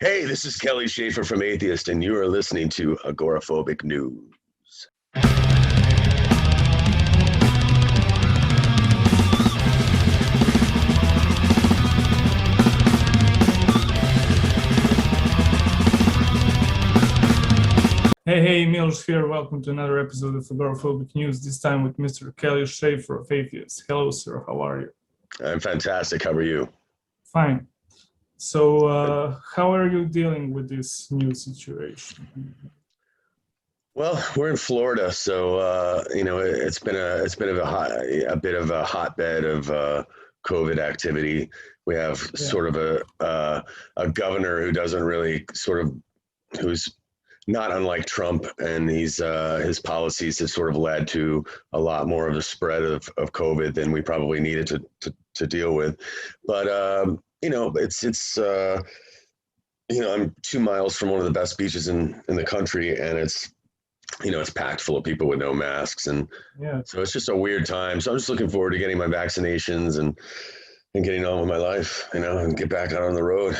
Hey, this is Kelly Shaefer from Atheist, and you are listening to Agoraphobic News. Hey, Mills here. Welcome to another episode of Agoraphobic News, this time with Mr. Kelly Shaefer of Atheist. Hello, sir. How are you? I'm fantastic. How are you? Fine. So, how are you dealing with this new situation? Well, we're in Florida, so it's been a bit of a hotbed of COVID activity. We have sort of a governor who doesn't really who's not unlike Trump, and his policies have sort of led to a lot more of the spread of COVID than we probably needed to deal with. But I'm 2 miles from one of the best beaches in the country, and it's packed full of people with no masks, and so it's just a weird time. So I'm just looking forward to getting my vaccinations and getting on with my life, and get back out on the road.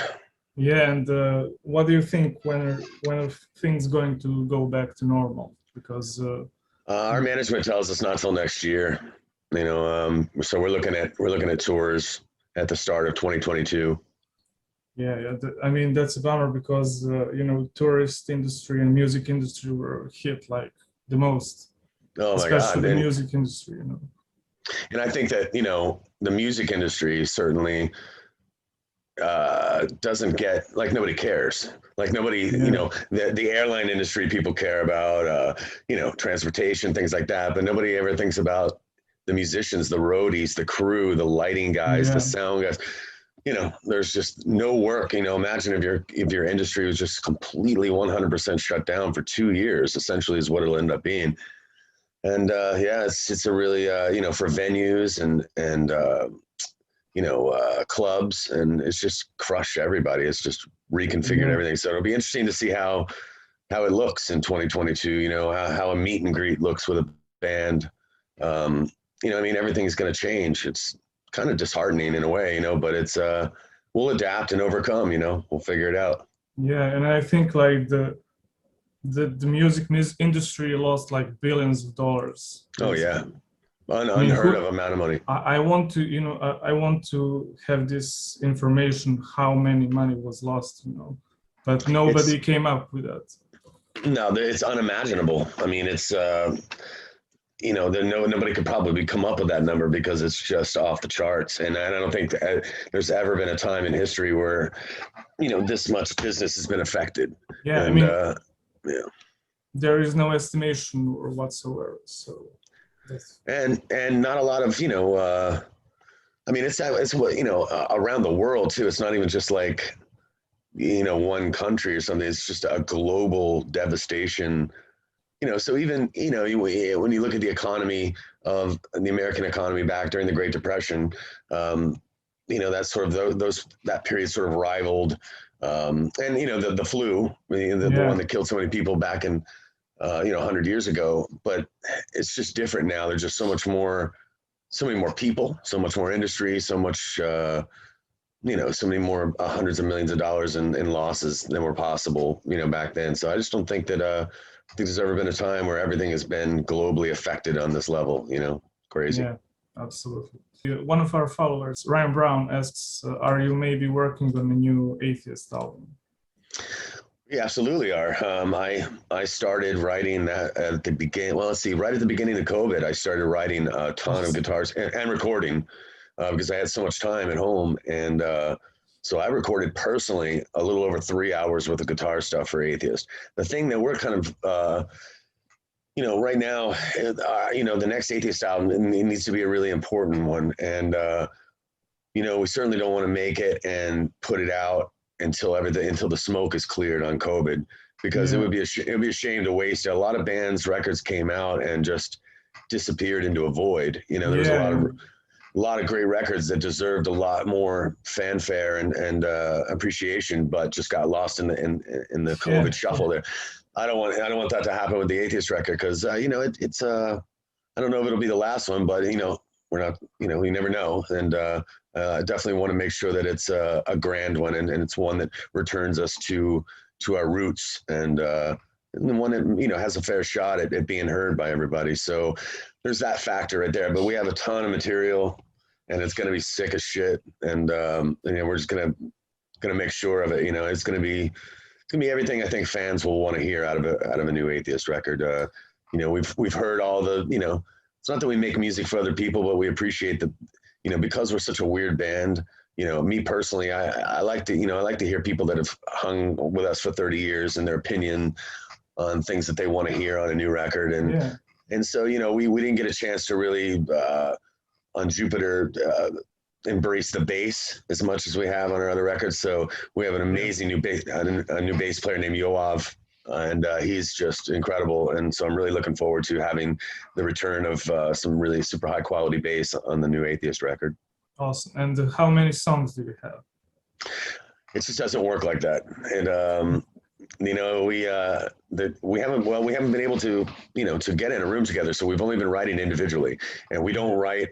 Yeah, and what do you think when are things going to go back to normal? Because our management tells us not till next year. So we're looking at tours at the start of 2022. Yeah. I mean, that's a bummer because tourist industry and music industry were hit like the most. Oh my especially God! The music industry. And I think that the music industry certainly doesn't get, like, nobody cares. Like nobody, the airline industry people care about, transportation, things like that, but nobody ever thinks about the musicians, the roadies, the crew, the lighting guys, the sound guys. There's just no work. Imagine if your industry was just completely 100% shut down for 2 years, essentially is what it'll end up being. And it's a really for venues and clubs, and it's just crushed everybody. It's just reconfigured everything. So it'll be interesting to see how it looks in 2022. How a meet and greet looks with a band. Everything's going to change. It's kind of disheartening in a way, but it's we'll adapt and overcome. We'll figure it out. Yeah, and I think like the music industry lost like billions of dollars. Oh yeah, unheard of amount of money. I want to I want to have this information how many money was lost, but nobody came up with that. No, it's unimaginable. I mean, it's nobody could probably come up with that number because it's just off the charts. And I don't think that there's ever been a time in history where this much business has been affected. Yeah, and, there is no estimation or whatsoever. So and not a lot of it's around the world too. It's not even just like one country or something. It's just a global devastation. So even when you look at the economy of the American economy back during the Great Depression, that's sort of that period sort of rivaled, and the flu, the one that killed so many people back in 100 years ago. But it's just different now. There's just so many more people, so much more industry, so much so many more hundreds of millions of dollars in losses than were possible back then. So I just don't think that I think there's ever been a time where everything has been globally affected on this level. Crazy. Yeah, absolutely. One of our followers, Ryan Brown, asks, are you maybe working on a new Atheist album? We absolutely are. I started writing that at the beginning. Well, let's see, right at the beginning of COVID, I started writing a ton of guitars and recording because I had so much time at home. And so I recorded personally a little over 3 hours worth of guitar stuff for Atheist. The thing that we're kind of, right now, the next Atheist album, it needs to be a really important one. And, we certainly don't want to make it and put it out until the smoke is cleared on COVID, because it would be a shame to waste it. A lot of bands' records came out and just disappeared into a void. There was a lot of great records that deserved a lot more fanfare and appreciation, but just got lost in the COVID shuffle there. I don't want that to happen with the Atheist record, because it's I don't know if it'll be the last one, but we're not, we never know. And I definitely want to make sure that it's a grand one, and it's one that returns us to our roots, and one that has a fair shot at being heard by everybody. So there's that factor right there. But we have a ton of material, and it's going to be sick as shit, and we're just gonna make sure of it. It's gonna be everything I think fans will want to hear out of a new Atheist record. We've heard all the. It's not that we make music for other people, but we appreciate because we're such a weird band. Me personally, I like to hear people that have hung with us for 30 years and their opinion on things that they want to hear on a new record. And so, we didn't get a chance to really, on Jupiter, embrace the bass as much as we have on our other records. So we have an amazing new bass player named Yoav, and he's just incredible. And so I'm really looking forward to having the return of some really super high quality bass on the new Atheist record. Awesome. And how many songs do you have? It just doesn't work like that. And we haven't been able to to get in a room together. So we've only been writing individually, and we don't write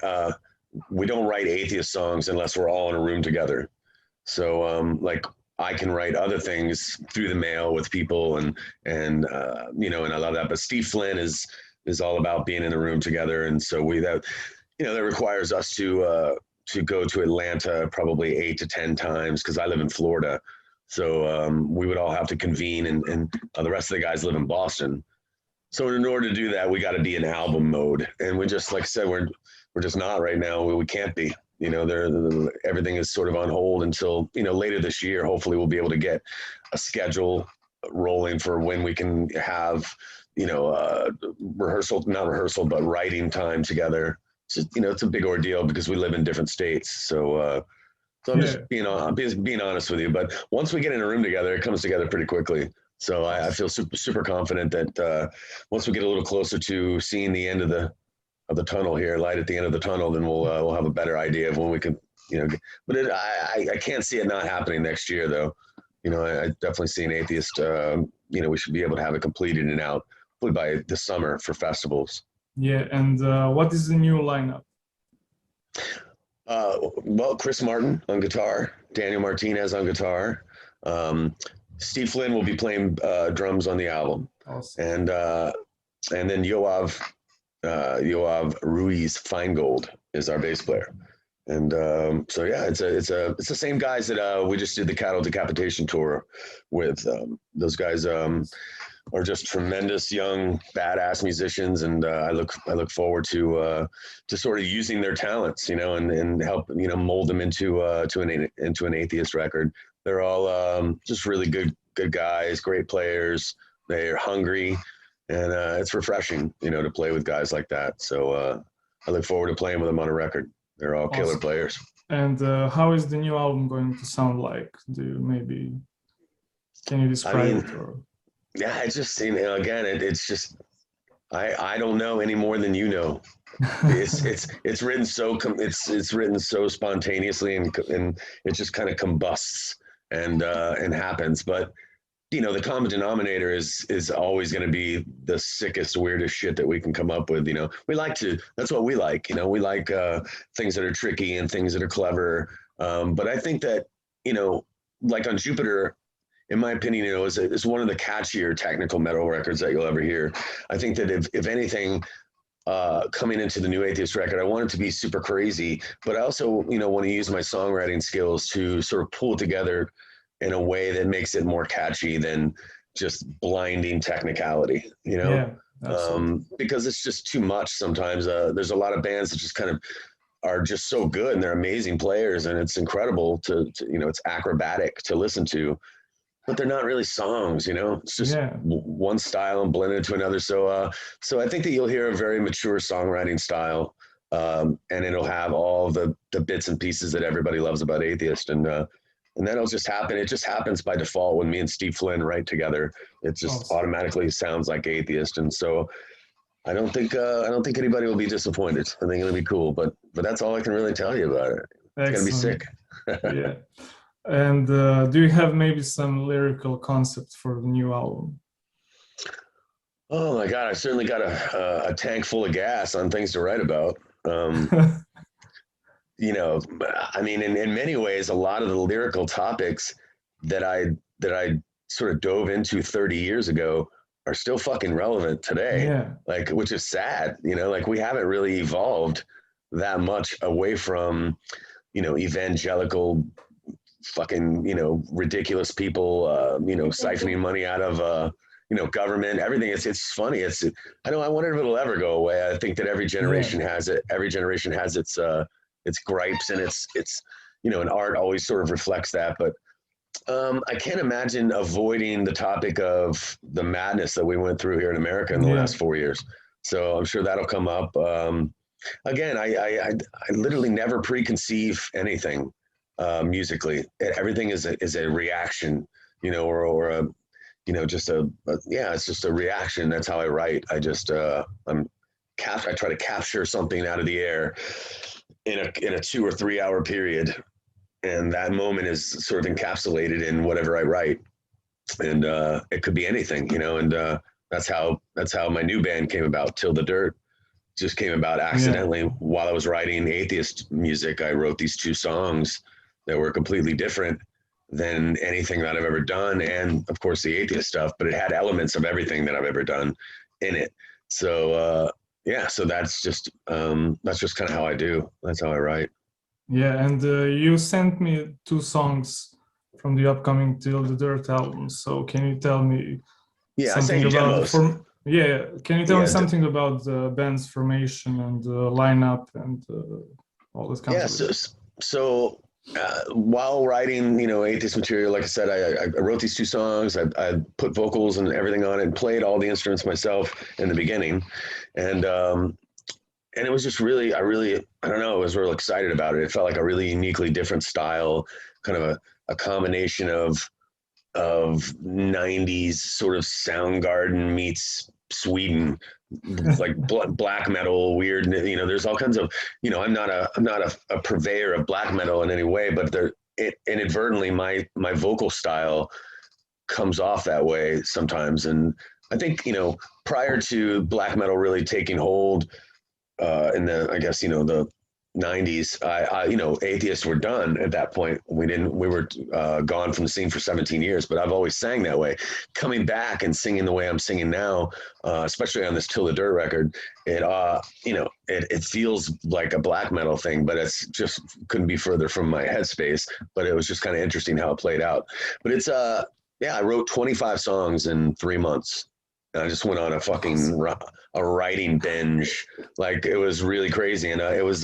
Atheist songs unless we're all in a room together. So I can write other things through the mail with people, and I love that. But Steve Flynn is all about being in the room together, and so that requires us to go to Atlanta probably 8 to 10 times, because I live in Florida. So we would all have to convene, and the rest of the guys live in Boston. So in order to do that, we got to be in album mode, and we just, like I said, we're just not right now. We can't be. Everything is sort of on hold until later this year. Hopefully, we'll be able to get a schedule rolling for when we can have not rehearsal, but writing time together. It's a big ordeal because we live in different states. So I'm just being honest with you. But once we get in a room together, it comes together pretty quickly. So I feel super confident that once we get a little closer to seeing the end of the tunnel here, light at the end of the tunnel, then we'll have a better idea of when we can, But I can't see it not happening next year, though. I definitely see an Atheist. We should be able to have it completed and out hopefully by the summer for festivals. Yeah, and what is the new lineup? Well, Chris Martin on guitar, Daniel Martinez on guitar. Steve Flynn will be playing drums on the album. Awesome. And then Yoav Ruiz Feingold is our bass player. And so yeah, it's the same guys that we just did the Cattle Decapitation tour with. Those guys are just tremendous young badass musicians, and I look forward to sort of using their talents, and help mold them into an Atheist record. They're all just really good guys, great players. They're hungry, and it's refreshing, to play with guys like that. So I look forward to playing with them on a record. They're all awesome. Killer players. And how is the new album going to sound like? Can you describe it? Or? Yeah, it's just, again, it's just, I don't know any more than you know. It's written it's written so spontaneously, and it just kind of combusts and happens. But the common denominator is always going to be the sickest, weirdest shit that we can come up with. That's what we like. We like things that are tricky and things that are clever. But I think that, like on Jupiter, in my opinion, is one of the catchier technical metal records that you'll ever hear. I think that if anything, coming into the new Atheist record, I want it to be super crazy, but I also, want to use my songwriting skills to sort of pull it together in a way that makes it more catchy than just blinding technicality, Yeah, because it's just too much sometimes. There's a lot of bands that just kind of are just so good, and they're amazing players, and it's incredible to it's acrobatic to listen to, but they're not really songs, it's just one style and blended into another. So I think that you'll hear a very mature songwriting style, and it'll have all the bits and pieces that everybody loves about Atheist. And that'll just happen. It just happens by default when me and Steve Flynn write together. It just automatically sounds like Atheist. And so I don't think anybody will be disappointed. I think it'll be cool, but that's all I can really tell you about it. It's gonna be sick. Yeah. And do you have maybe some lyrical concepts for the new album? Oh my God, I certainly got a tank full of gas on things to write about. you know, I mean, in many ways, a lot of the lyrical topics that I sort of dove into 30 years ago are still fucking relevant today. Yeah, Like, which is sad, you know, like we haven't really evolved that much away from, you know, evangelical fucking, you know, ridiculous people, you know, siphoning money out of, you know, government, everything. It's funny. I wonder if it'll ever go away. I think that every yeah, generation has it. Every generation has its gripes and its, you know, and art always sort of reflects that. But I can't imagine avoiding the topic of the madness that we went through here in America in the yeah, last 4 years. So I'm sure that'll come up. Again, I literally never preconceive anything musically. Everything is a reaction, you know, or a, you know, just yeah, it's just a reaction. That's how I write. I try to capture something out of the air in a 2 or 3 hour period, and that moment is sort of encapsulated in whatever I write, and it could be anything, you know, and that's how my new band came about. Till the Dirt just came about yeah, accidentally while I was writing atheist music. I wrote these 2 songs that were completely different than anything that I've ever done, and of course the atheist stuff, but it had elements of everything that I've ever done in it. So yeah, so that's just kind of how I do. That's how I write. yeah. And you sent me 2 songs from the upcoming Till the Dirt album. So can you tell me Yeah, I sent something you about the demos. form? Yeah, can you tell me Yeah, something about the band's formation and lineup and all this kind yeah. of it? So while writing, you know, atheist material, like I said, I wrote these 2 songs. I put vocals and everything on it, and played all the instruments myself in the beginning, and and it was just really, I don't know, I was real excited about it. It felt like a really uniquely different style, kind of a combination of 90s sort of Soundgarden meets Sweden, like black metal, weird, you know, there's all kinds of, you know, I'm not a purveyor of black metal in any way, but inadvertently my vocal style comes off that way sometimes. And I think, you know, prior to black metal really taking hold, in the, I guess, you know, the 90s, you know, atheists were done at that point. We were gone from the scene for 17 years, but I've always sang that way. Coming back and singing the way I'm singing now, especially on this Till the Dirt record, it, you know, it feels like a black metal thing, but it's just couldn't be further from my headspace. But it was just kind of interesting how it played out. But it's, yeah, I wrote 25 songs in 3 months. I just went on a fucking a writing binge. Like, it was really crazy, and it was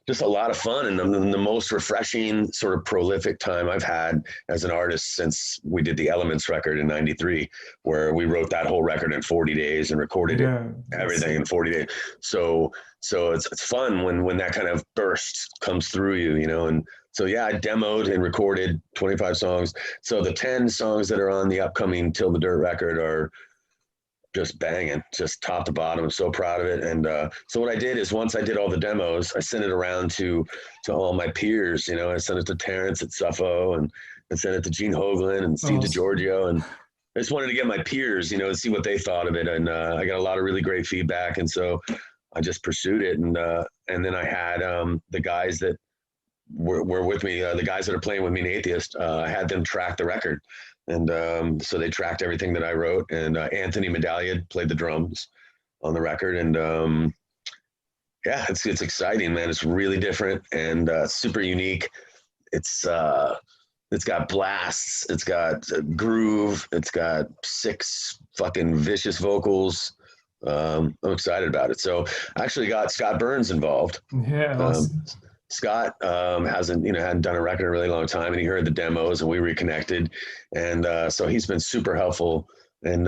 just a lot of fun, and the most refreshing, sort of prolific time I've had as an artist since we did the Elements record in '93, where we wrote that whole record in 40 days and recorded it Yeah, that's everything in 40 days. So it's fun when that kind of burst comes through you, you know. And so yeah, I demoed and recorded 25 songs. So the 10 songs that are on the upcoming Till the Dirt record are just banging, just top to bottom. I'm so proud of it. And so what I did is, once I did all the demos, I sent it around to all my peers. You know, I sent it to Terrence at Suffo, and I sent it to Gene Hoglan and Steve awesome. DiGiorgio, and I just wanted to get my peers, you know, and see what they thought of it. And I got a lot of really great feedback, and so I just pursued it. And then I had the guys that were with me, the guys that are playing with me in Atheist, I had them track the record. And so they tracked everything that I wrote. And Anthony Medallion played the drums on the record. And yeah, it's exciting, man. It's really different and super unique. It's got blasts, it's got groove, it's got 6 fucking vicious vocals. I'm excited about it. So I actually got Scott Burns involved. Yeah, Um, awesome. Scott hadn't done a record in a really long time, and he heard the demos, and we reconnected, and so he's been super helpful in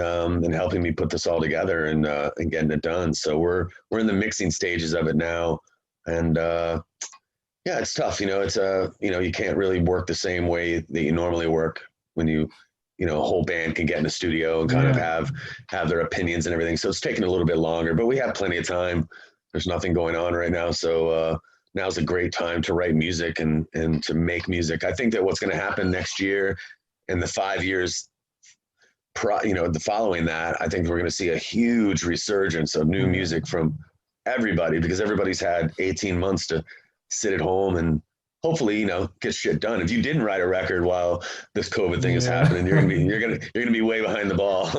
helping me put this all together and getting it done. So we're in the mixing stages of it now, and yeah, it's tough. You know, it's you know, you can't really work the same way that you normally work when you know, a whole band can get in the studio and kind of Yeah, have their opinions and everything. So it's taking a little bit longer, but we have plenty of time. There's nothing going on right now, so now's a great time to write music and to make music. I think that what's going to happen next year and the 5 years, you know, the following that, I think we're going to see a huge resurgence of new yeah, music from everybody, because everybody's had 18 months to sit at home and hopefully, get shit done. If you didn't write a record while this COVID thing is happening, you're gonna be way behind the ball.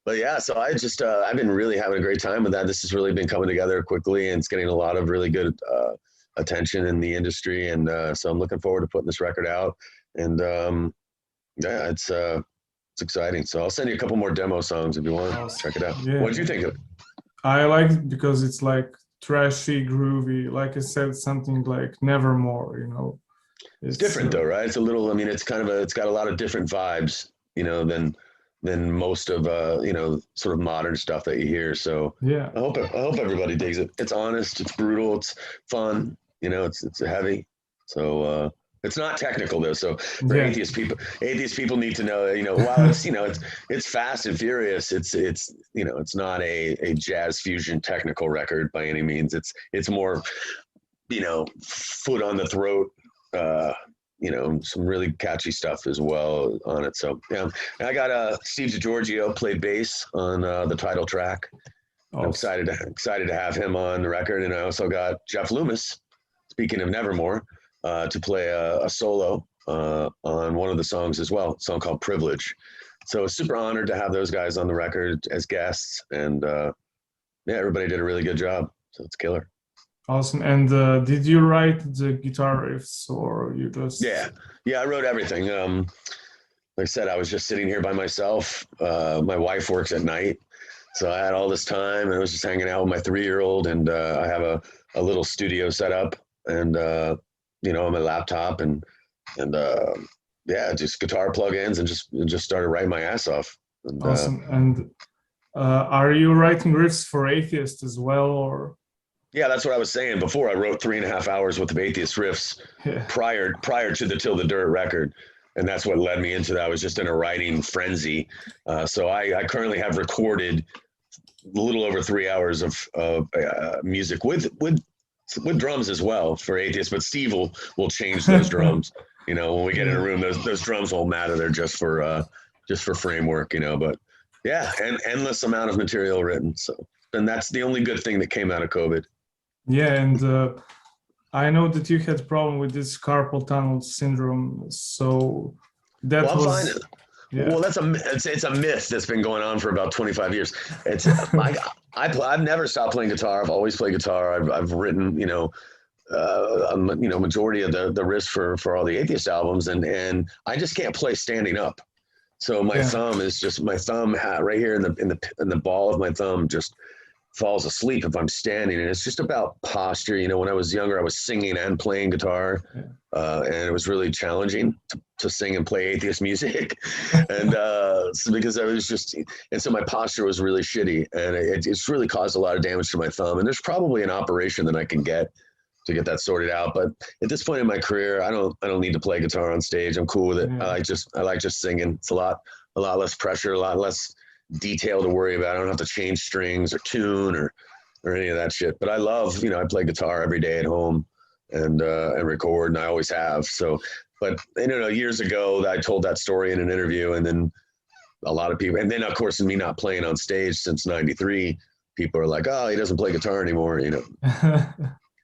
But yeah, so I've been really having a great time with that. This has really been coming together quickly, and it's getting a lot of really good attention in the industry. And so I'm looking forward to putting this record out. And yeah, it's exciting. So I'll send you a couple more demo songs if you want. Awesome. Check it out. Yeah. What did you think of it? I like it because it's like trashy, groovy. Like I said, something like Nevermore. It's different though, right? It's a little. I mean, it's got a lot of different vibes, than most of sort of modern stuff that you hear. So yeah, I hope everybody digs it. It's honest, it's brutal, it's fun. It's heavy. So it's not technical though. So for atheist people need to know. While it's fast and furious. It's not a jazz fusion technical record by any means. It's more foot on the throat. Some really catchy stuff as well on it. So yeah, and I got Steve DiGiorgio played bass on the title track. I'm excited to have him on the record, and I also got Jeff Loomis. Speaking of Nevermore, to play a solo on one of the songs as well, a song called Privilege. So super honored to have those guys on the record as guests, and yeah, everybody did a really good job. So it's killer. Awesome. And did you write the guitar riffs, or you just? Yeah, I wrote everything. Like I said, I was just sitting here by myself. My wife works at night, so I had all this time, and I was just hanging out with my 3-year-old, and I have a little studio set up, and on my laptop, and yeah, just guitar plugins, and just started writing my ass off. And, awesome. And are you writing riffs for Atheist as well, or? Yeah, that's what I was saying before. I wrote 3.5 hours worth of Atheist riffs prior to the Till the Dirt record, and that's what led me into that. I was just in a writing frenzy. So I currently have recorded a little over 3 hours of music with drums as well for Atheist. But Steve will change those drums. When we get in a room, those drums won't matter. They're just for framework. But yeah, and endless amount of material written. So, and that's the only good thing that came out of COVID. Yeah, and I know that you had problem with this carpal tunnel syndrome. So that I'm was fine. Yeah. Well, it's a myth that's been going on for about 25 years. It's I've never stopped playing guitar. I've always played guitar. I've written majority of the riffs for all the Atheist albums, and I just can't play standing up. So my thumb right here in the ball of my thumb just falls asleep if I'm standing, and it's just about posture. When I was younger, I was singing and playing guitar, and it was really challenging to sing and play Atheist music, and because I was so my posture was really shitty, and it's really caused a lot of damage to my thumb. And there's probably an operation that I can get to get that sorted out, but at this point in my career, I don't need to play guitar on stage. I'm cool with it. I like just singing. It's a lot less pressure, a lot less detail to worry about. I don't have to change strings or tune or any of that shit. But I love, I play guitar every day at home and record, and I always have. So, but years ago, I told that story in an interview, and then a lot of people, and then of course, me not playing on stage since '93, people are like, "Oh, he doesn't play guitar anymore."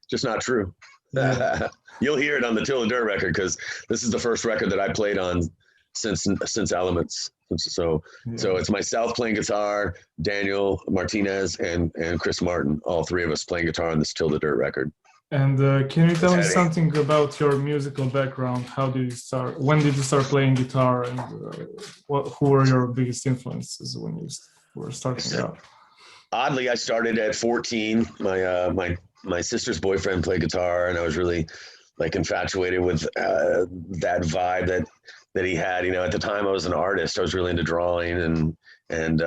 Just not true. Yeah. You'll hear it on the Till the Dirt record, because this is the first record that I played on since Elements. So it's myself playing guitar, Daniel Martinez, and Chris Martin, all three of us playing guitar on this Till the Dirt record. And can you tell me something about your musical background? How did you start? When did you start playing guitar? And who were your biggest influences when you were starting out? Oddly, I started at 14. My sister's boyfriend played guitar, and I was really infatuated with that vibe that he had. At the time I was an artist. I was really into drawing and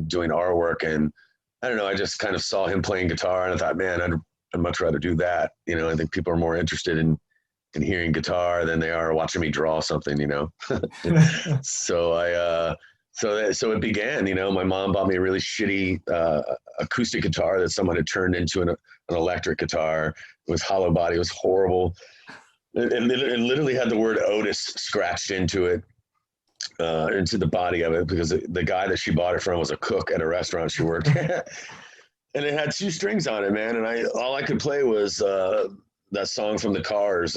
doing artwork, and I don't know, I just kind of saw him playing guitar, and I thought, man, I'd much rather do that. I think people are more interested in hearing guitar than they are watching me draw something. So it began. My mom bought me a really shitty acoustic guitar that someone had turned into an electric guitar. It was hollow body. It was horrible. It literally had the word Otis scratched into it, into the body of it, because the guy that she bought it from was a cook at a restaurant she worked at. and it had 2 strings on it, man. And all I could play was that song from the Cars,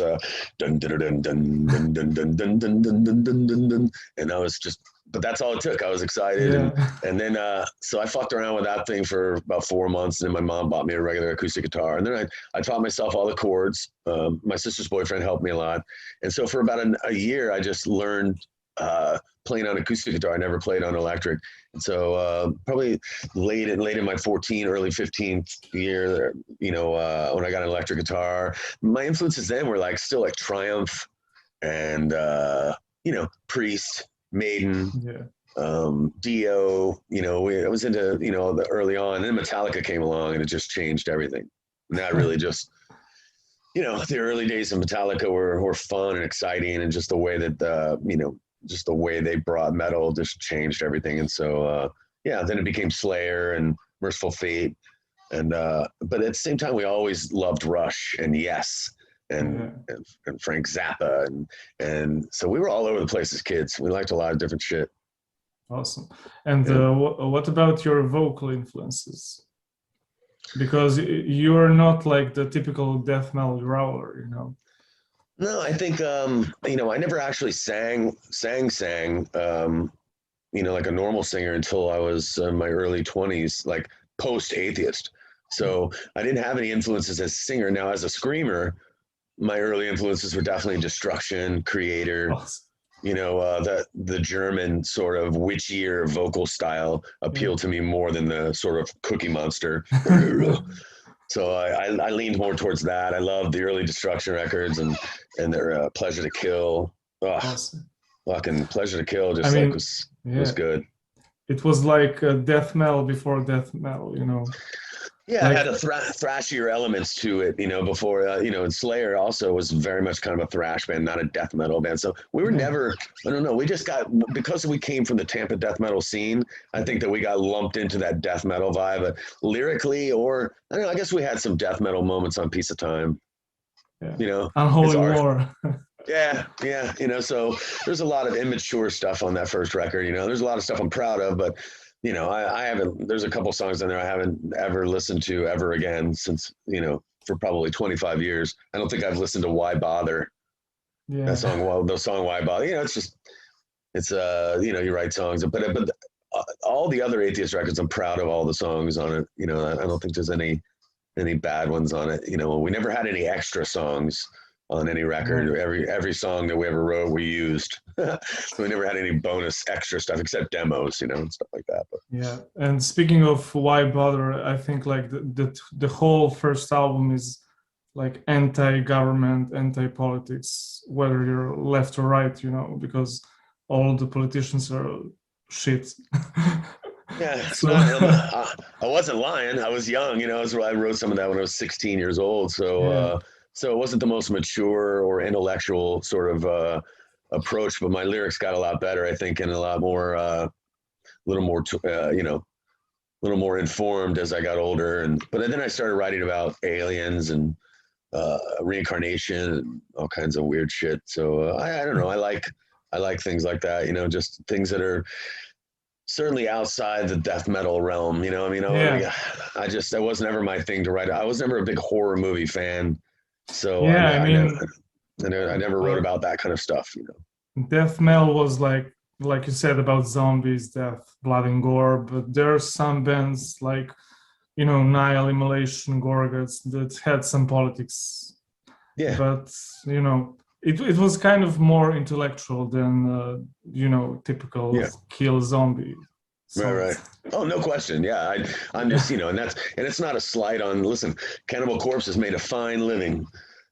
dun dun dun dun dun dun dun dun dun dun dun dun dun dun. And I was just, but that's all it took. I was excited, and then so I fucked around with that thing for about 4 months, and then my mom bought me a regular acoustic guitar, and then I taught myself all the chords. My sister's boyfriend helped me a lot, and so for about a year, I just learned playing on acoustic guitar. I never played on electric. And so probably late in my 14, early 15th year, when I got an electric guitar, my influences then were like still like Triumph and, Priest, Maiden, Dio, I was into, the early on, and then Metallica came along and it just changed everything. And that really just, the early days of Metallica were fun and exciting, and just the way that, just the way they brought metal just changed everything. And so, then it became Slayer and Merciful Fate. And, but at the same time, we always loved Rush and Yes and Frank Zappa. And so we were all over the place as kids. We liked a lot of different shit. Awesome. And what about your vocal influences? Because you're not like the typical death metal growler, No, I think, I never actually sang, like a normal singer until I was in my early 20s, like post-atheist. So I didn't have any influences as a singer. Now, as a screamer, my early influences were definitely Destruction, Creator, awesome. The German sort of witchier vocal style appealed to me more than the sort of Cookie Monster. So I leaned more towards that. I loved the early Destruction records and their Pleasure to Kill. Oh, awesome. Fucking Pleasure to Kill just was good. It was like death metal before death metal, Yeah, it had a thrashier elements to it, before, and Slayer also was very much kind of a thrash band, not a death metal band. So we were never, I don't know, we just got, because we came from the Tampa death metal scene, I think that we got lumped into that death metal vibe. But lyrically, or, I don't know, I guess we had some death metal moments on Piece of Time. Unholy War. Yeah, so there's a lot of immature stuff on that first record, there's a lot of stuff I'm proud of, but I haven't, there's a couple songs on there I haven't ever listened to ever again since, for probably 25 years. I don't think I've listened to Why Bother. Yeah. That song, the song Why Bother, it's you write songs, but all the other Atheist records, I'm proud of all the songs on it. I don't think there's any bad ones on it. We never had any extra songs on any record. Every song that we ever wrote, we used. So we never had any bonus extra stuff except demos, and stuff like that. But. Yeah. And speaking of Why Bother, I think like the whole first album is like anti-government, anti-politics, whether you're left or right, because all the politicians are shit. Yeah, so, I wasn't lying. I was young, I wrote some of that when I was 16 years old. So, so it wasn't the most mature or intellectual sort of approach, but my lyrics got a lot better, I think, and a lot more, a little more informed as I got older. But then I started writing about aliens and reincarnation and all kinds of weird shit. So I don't know. I like things like that, just things that are certainly outside the death metal realm. That was never my thing to write. I was never a big horror movie fan. So I never wrote about that kind of stuff, Death metal was like you said about zombies, death, blood and gore, but there are some bands like, Nihil, Immolation, Gorguts that had some politics. Yeah. But, it was kind of more intellectual than, typical kill zombie. Right. Oh, no question. Yeah, I'm just, and it's not a slight on. Listen, Cannibal Corpse has made a fine living,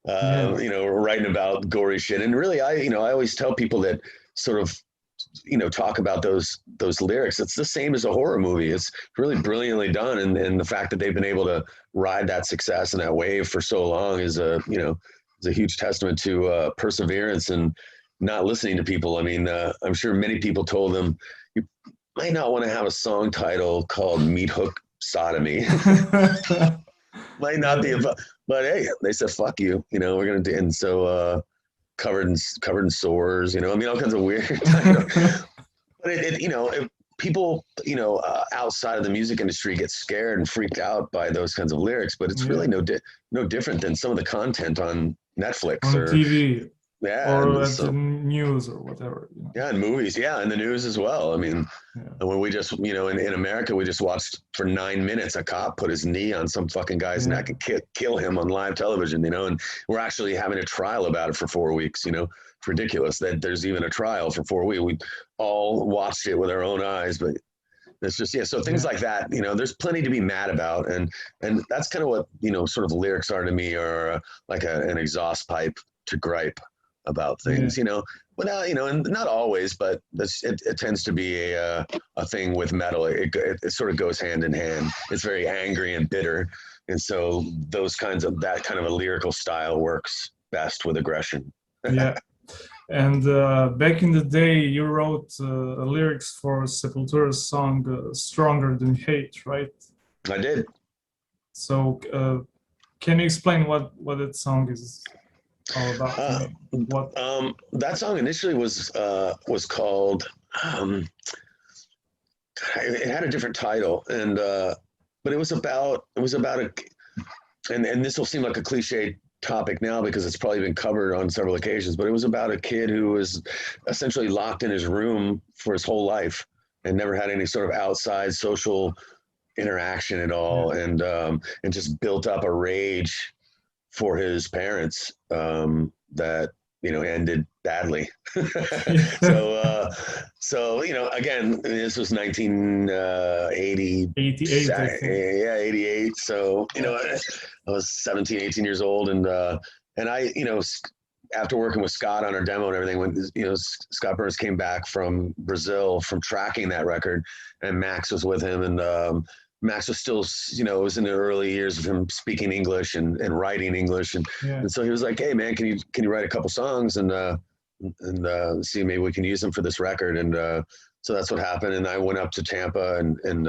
writing about gory shit. And really, I always tell people that sort of, talk about those lyrics. It's the same as a horror movie. It's really brilliantly done, and the fact that they've been able to ride that success and that wave for so long is a huge testament to perseverance and not listening to people. I mean, I'm sure many people told them, you might not want to have a song title called Meat Hook Sodomy. Might not be, but hey, they said, fuck you, we're going to do, and so covered in sores, all kinds of weird, but people, outside of the music industry get scared and freaked out by those kinds of lyrics, but it's really no different than some of the content on Netflix on or TV or at the some, news or whatever. and movies, and the news as well. I mean, Yeah. when we just, in America, we just watched for 9 minutes a cop put his knee on some fucking guy's neck and kill him on live television, and we're actually having a trial about it for 4 weeks. It's ridiculous that there's even a trial for 4 weeks. We all watched it with our own eyes, but it's just, so things like that, there's plenty to be mad about. And that's kind of what, sort of the lyrics are to me, or like an exhaust pipe to gripe about things, but and not always, but it tends to be a thing with metal. It sort of goes hand in hand. It's very angry and bitter. And so that kind of a lyrical style works best with aggression. Yeah. And back in the day, you wrote lyrics for Sepultura's song "Stronger Than Hate," right? I did. So, can you explain what that song is all about? What? That song initially was called. It had a different title, and but it was about and this will seem like a cliche topic now because it's probably been covered on several occasions, but it was about a kid who was essentially locked in his room for his whole life and never had any sort of outside social interaction at all, and just built up a rage for his parents that ended badly. So again, this was 1988. 88. So I was 17, 18 years old, and I after working with Scott on our demo and everything, when Scott Burns came back from Brazil from tracking that record, and Max was with him, and Max was still, was in the early years of him speaking English and writing English, and so he was like, "Hey man, can you write a couple songs and see maybe we can use them for this record?" And so that's what happened. And I went up to Tampa and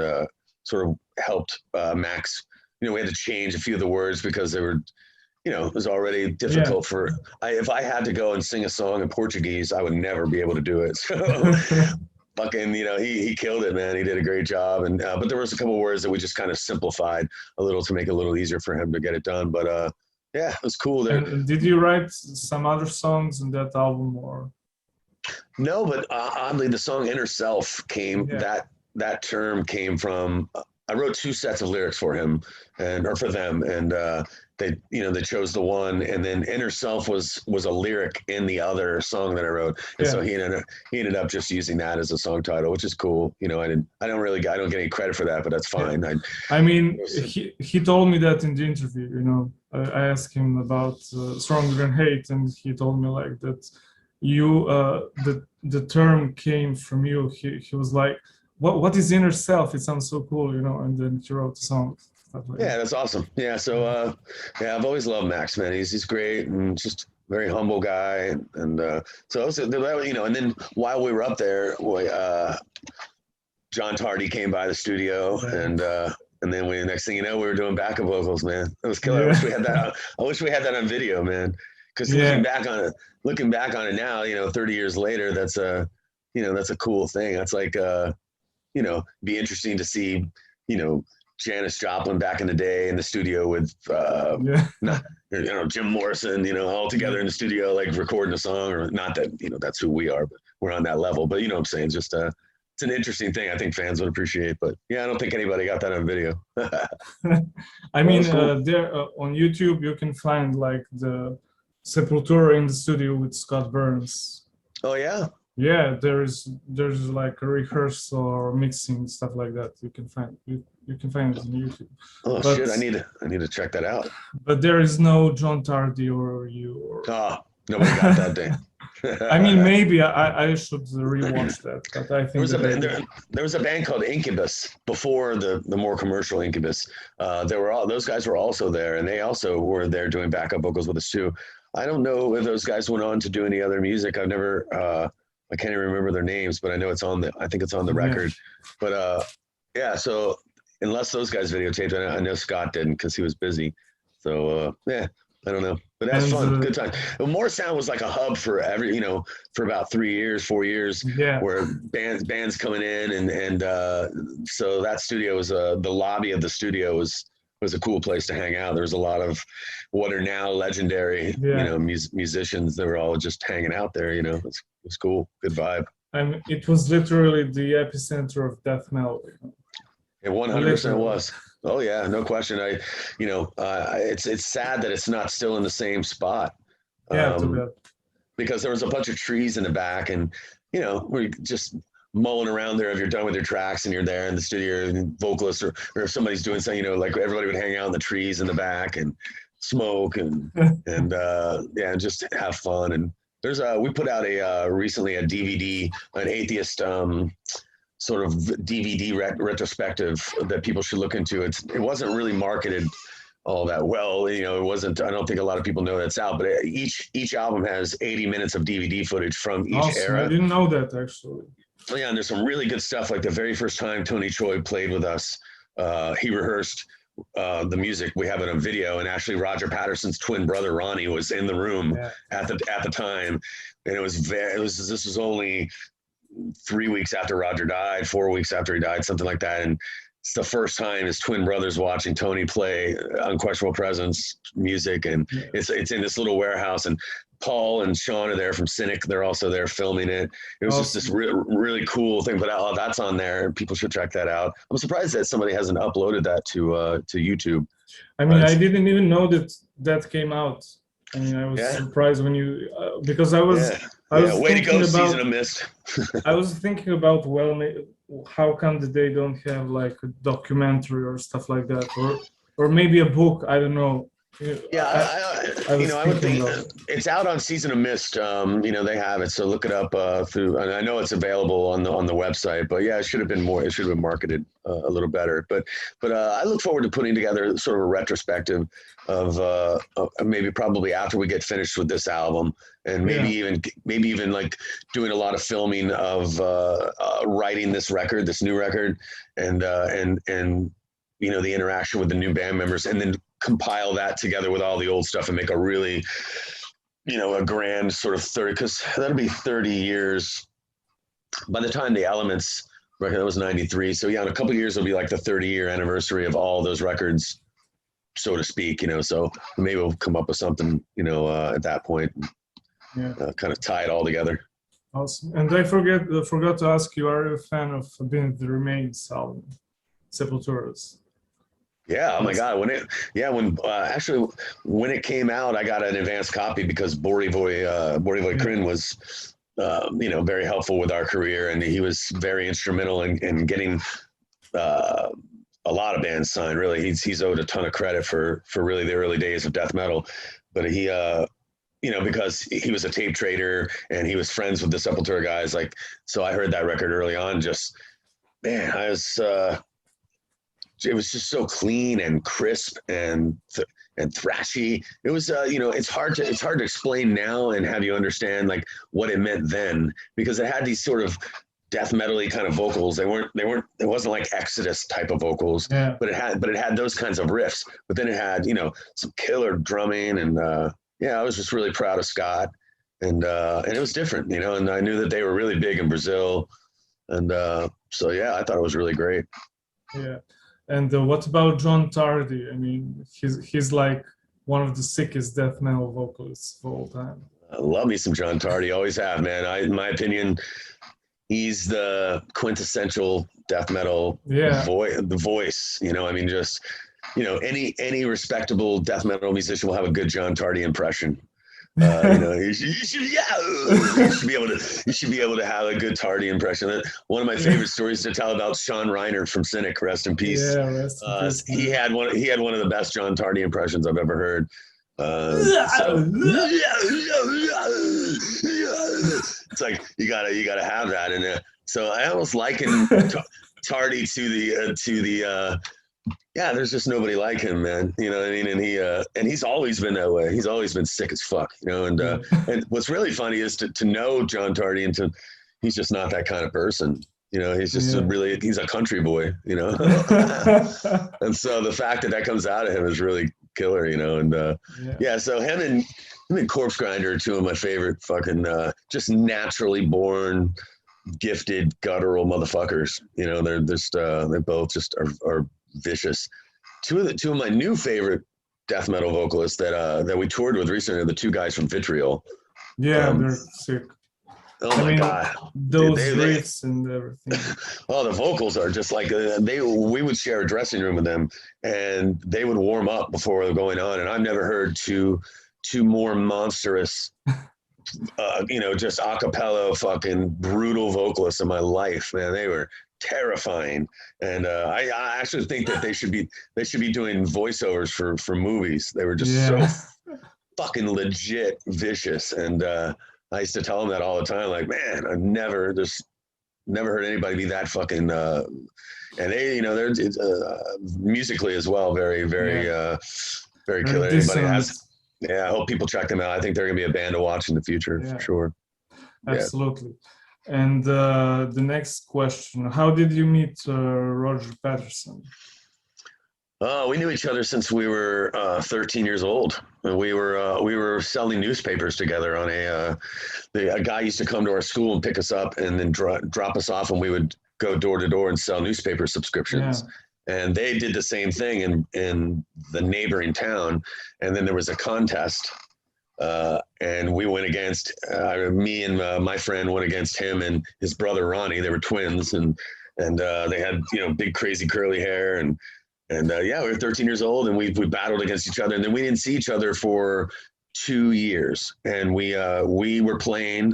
sort of helped Max. We had to change a few of the words because they were, it was already difficult if I had to go and sing a song in Portuguese, I would never be able to do it. So fucking, he killed it, man. He did a great job. And, but there was a couple of words that we just kind of simplified a little to make it a little easier for him to get it done. But, it was cool there. And did you write some other songs in that album or? No, but oddly, the song Inner Self came, that term came from, I wrote 2 sets of lyrics for him or for them. And, they chose the one, and then Inner Self was a lyric in the other song that I wrote. And so he ended up just using that as a song title, which is cool. I don't get any credit for that, but that's fine. I mean, he told me that in the interview, I asked him about Stronger Than Hate, and he told me like that you, the term came from you. He was like, what is Inner Self? It sounds so cool, and then he wrote the song. Like that's awesome. So I've always loved Max, man. He's great and just very humble guy. And so and then while we were up there, John Tardy came by the studio, and then next thing you know, we were doing backup vocals, man. It was killer. I wish we had that. I wish we had that on video, man. Because looking back on it now, 30 years later, that's a cool thing. That's like be interesting to see, Janis Joplin back in the day in the studio with Jim Morrison, all together in the studio, like recording a song, or not that, that's who we are, but we're on that level. But what I'm saying, just it's an interesting thing I think fans would appreciate. But I don't think anybody got that on video. I mean, there on YouTube you can find like the Sepultura in the studio with Scott Burns. Oh yeah. Yeah, there's like a rehearsal or mixing, stuff like that. You can find it on YouTube. Oh shit! I need to check that out. But there is no John Tardy or you. Nobody got that day. I mean, maybe I should rewatch that. But I think there was a band called Incubus before the more commercial Incubus. Those guys were also there, and they also were there doing backup vocals with us too. I don't know if those guys went on to do any other music. I've never. I can't even remember their names, but I know I think it's on the record. But so unless those guys videotaped it, I know Scott didn't because he was busy. So I don't know. But that's And fun, good time. Well, More Sound was like a hub for for about 4 years, yeah, where bands coming in, and so that studio was the lobby of the studio was a cool place to hang out. There was a lot of what are now legendary, yeah. musicians that were all just hanging out there. It was cool, good vibe. It was literally the epicenter of death metal. It 100% was. Oh yeah, no question. It's sad that it's not still in the same spot. Yeah, too bad. Because there was a bunch of trees in the back, and we're just mulling around there if you're done with your tracks and you're there in the studio, and vocalists or if somebody's doing something, like everybody would hang out in the trees in the back and smoke and and just have fun. And we put out recently a DVD, an Atheist sort of DVD retrospective that people should look into. It wasn't really marketed all that well. It wasn't. I don't think a lot of people know that's out. But each album has 80 minutes of DVD footage from each era. I didn't know that, actually. Yeah, and there's some really good stuff. Like the very first time Tony Choy played with us, he rehearsred the music. We have it on video, and actually Roger Patterson's twin brother Ronnie was in the room at the time, and this was only 3 weeks after Roger died, 4 weeks after he died, something like that. And it's the first time his twin brother's watching Tony play Unquestionable Presence music. And it's in this little warehouse, and Paul and Sean are there from Cynic. They're also there filming it. It was just this really cool thing, but that's on there. People should check that out. I'm surprised that somebody hasn't uploaded that to YouTube. I mean, I didn't even know that came out. I mean, I was surprised when you, because I was way to go, Season of Mist. I was thinking about, how come that they don't have like a documentary or stuff like that, or maybe a book? I don't know. I would think it's out on Season of Mist. They have it, so look it up through. And I know it's available on the website, but yeah, it should have been more. It should have been marketed a little better. But I look forward to putting together sort of a retrospective of probably after we get finished with this album, and maybe even like doing a lot of filming of writing this new record, and the interaction with the new band members, and then compile that together with all the old stuff and make a really, a grand sort of 30, because that'll be 30 years by the time the Elements record, that was 93. So yeah, in a couple of years, it'll be like the 30-year anniversary of all those records, so to speak, so maybe we'll come up with something, at that point, kind of tie it all together. Awesome. And I forgot to ask you, are you a fan of Beneath the Remains album, Sepultura's? Yeah, oh my God! When it came out, I got an advanced copy because Borivoy Krin was, very helpful with our career, and he was very instrumental in getting a lot of bands signed. Really, he's owed a ton of credit for really the early days of death metal. But he, because he was a tape trader and he was friends with the Sepultura guys, so I heard that record early on. Just man, it was just so clean and crisp and thrashy. It was, it's hard to explain now and have you understand like what it meant then, because it had these sort of death metal-y kind of vocals. It wasn't like Exodus type of vocals, but it had those kinds of riffs. But then it had, some killer drumming, and I was just really proud of Scott, and it was different, and I knew that they were really big in Brazil, and so yeah, I thought it was really great. Yeah. And what about John Tardy? I mean, he's like one of the sickest death metal vocalists of all time. I love me some John Tardy, always have, man. In my opinion, he's the quintessential death metal voice. I mean, just any respectable death metal musician will have a good John Tardy impression. You should be able to have a good Tardy impression. One of my favorite stories to tell about Sean Reinert from Cynic, rest in peace. Yeah, rest in peace. He had one of the best John Tardy impressions I've ever heard. It's like you gotta have that, and so I almost liken Tardy to the. There's just nobody like him, man. You know what I mean? And he's always been that way. He's always been sick as fuck, and what's really funny is to know John Tardy and he's just not that kind of person. He's just he's a country boy, and so the fact that comes out of him is really killer, you know. And yeah, so him and Corpse Grinder are two of my favorite fucking just naturally born, gifted, guttural motherfuckers. You know, they're just they both just are vicious. Two of my new favorite death metal vocalists that we toured with recently are the two guys from Vitriol. Yeah, they're sick. Oh my god, those riffs and everything. Oh, the vocals are just like we would share a dressing room with them, and they would warm up before going on. And I've never heard two more monstrous, you know, just a cappella fucking brutal vocalists in my life. Man, they were terrifying. And I actually think that they should be doing voiceovers for movies. They were just so fucking legit vicious. And I used to tell them that all the time, like, man, I've never heard anybody be that fucking and they, you know, they're musically as well, very very killer. Anybody has, I hope people check them out. I think they're gonna be a band to watch in the future for sure. Absolutely. And the next question: how did you meet Roger Patterson? We knew each other since we were 13 years old. We were selling newspapers together on a guy used to come to our school and pick us up and then drop us off, and we would go door to door and sell newspaper subscriptions. And they did the same thing in the neighboring town. And then there was a contest, and we went against me and my friend went against him and his brother Ronnie. They were twins, and they had, you know, big crazy curly hair and we were 13 years old, and we battled against each other, and then we didn't see each other for 2 years, and we were playing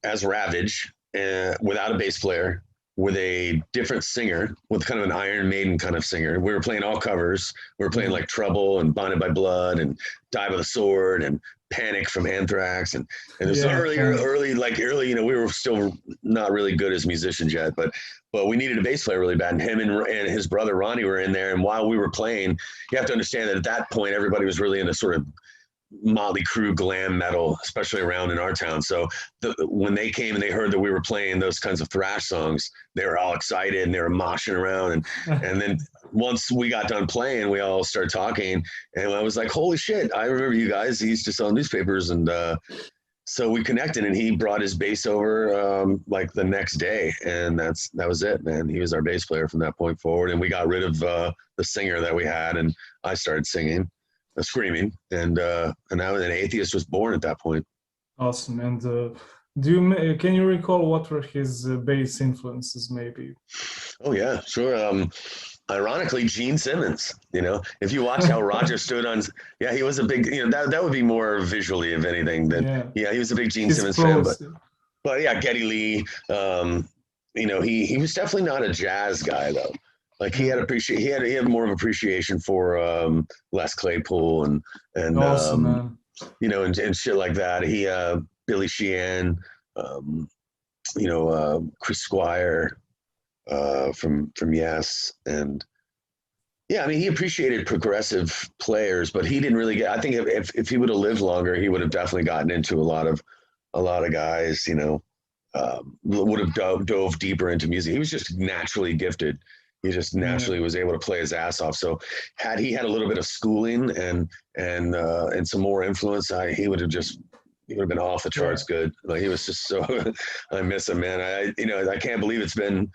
as Ravage without a bass player, with a different singer, with kind of an Iron Maiden kind of singer. We were playing all covers. We were playing like Trouble and Bonded by Blood and Die by the Sword and Panic from Anthrax, and it was early, you know, we were still not really good as musicians yet, but we needed a bass player really bad, and him and his brother Ronnie were in there. And while we were playing, you have to understand that at that point everybody was really in a sort of Motley Crue glam metal, especially around in our town. So when they came and they heard that we were playing those kinds of thrash songs, they were all excited and they were moshing around. And then once we got done playing, we all started talking, and I was like, holy shit, I remember you guys. He used to sell newspapers. And so we connected, and he brought his bass over like the next day, and that was it, man. He was our bass player from that point forward, and we got rid of the singer that we had, and I started singing, screaming, and now an Atheist was born at that point. Awesome. And can you recall what were his bass influences, maybe? Oh yeah, sure. Ironically, Gene Simmons. You know, if you watch how Roger stood on, he was a big. You know, that would be more visually, if anything. Than he was a big Gene Simmons fan. But yeah, Geddy Lee. You know, he was definitely not a jazz guy though. Like he had more of appreciation for Les Claypool and awesome, man. You know, and shit like that. He Billy Sheehan, you know, Chris Squire. From Yes, and I mean, he appreciated progressive players, but he didn't really get. I think if he would have lived longer, he would have definitely gotten into a lot of guys. You know, would have dove deeper into music. He was just naturally gifted. He just naturally was able to play his ass off. So had he had a little bit of schooling and some more influence, he would have been off the charts good. Like he was just so. I miss him, man. I can't believe it's been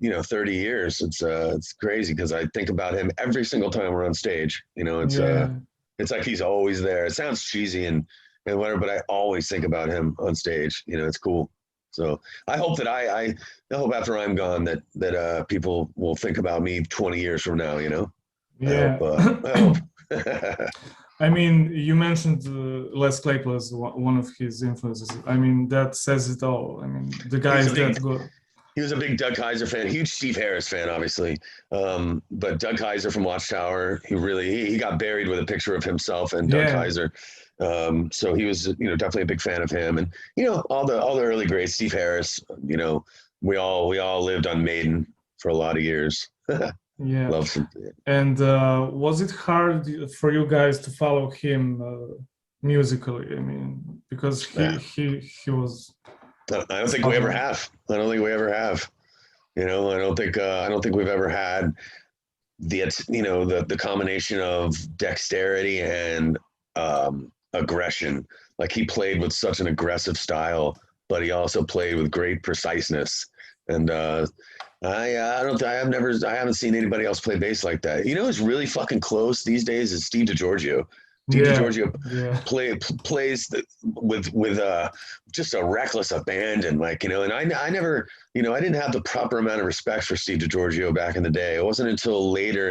30 years. It's crazy because I think about him every single time we're on stage. You know, it's like he's always there. It sounds cheesy and whatever, but I always think about him on stage. You know, it's cool. So I hope that I hope after I'm gone that people will think about me 20 years from now. You know. Yeah. I hope. I mean, you mentioned Les Claypool as one of his influences. I mean, that says it all. I mean, the guy is that good. He was a big Doug Kaiser fan, huge Steve Harris fan, obviously. But Doug Kaiser from Watchtower, he got buried with a picture of himself and Doug Kaiser. So he was, definitely a big fan of him. And, all the early greats, Steve Harris, we all lived on Maiden for a lot of years. Yeah. Love some. And was it hard for you guys to follow him musically? I mean, because he was. I don't think we ever have. I don't think we ever have. I don't think we've ever had the combination of dexterity and aggression. Like he played with such an aggressive style, but he also played with great preciseness. And I haven't seen anybody else play bass like that. You know, who's really fucking close these days is Steve DiGiorgio. Steve Yeah, DiGiorgio yeah, plays with just a reckless abandon, like, you know. And I never, you know, I didn't have the proper amount of respect for Steve DiGiorgio back in the day. It wasn't until later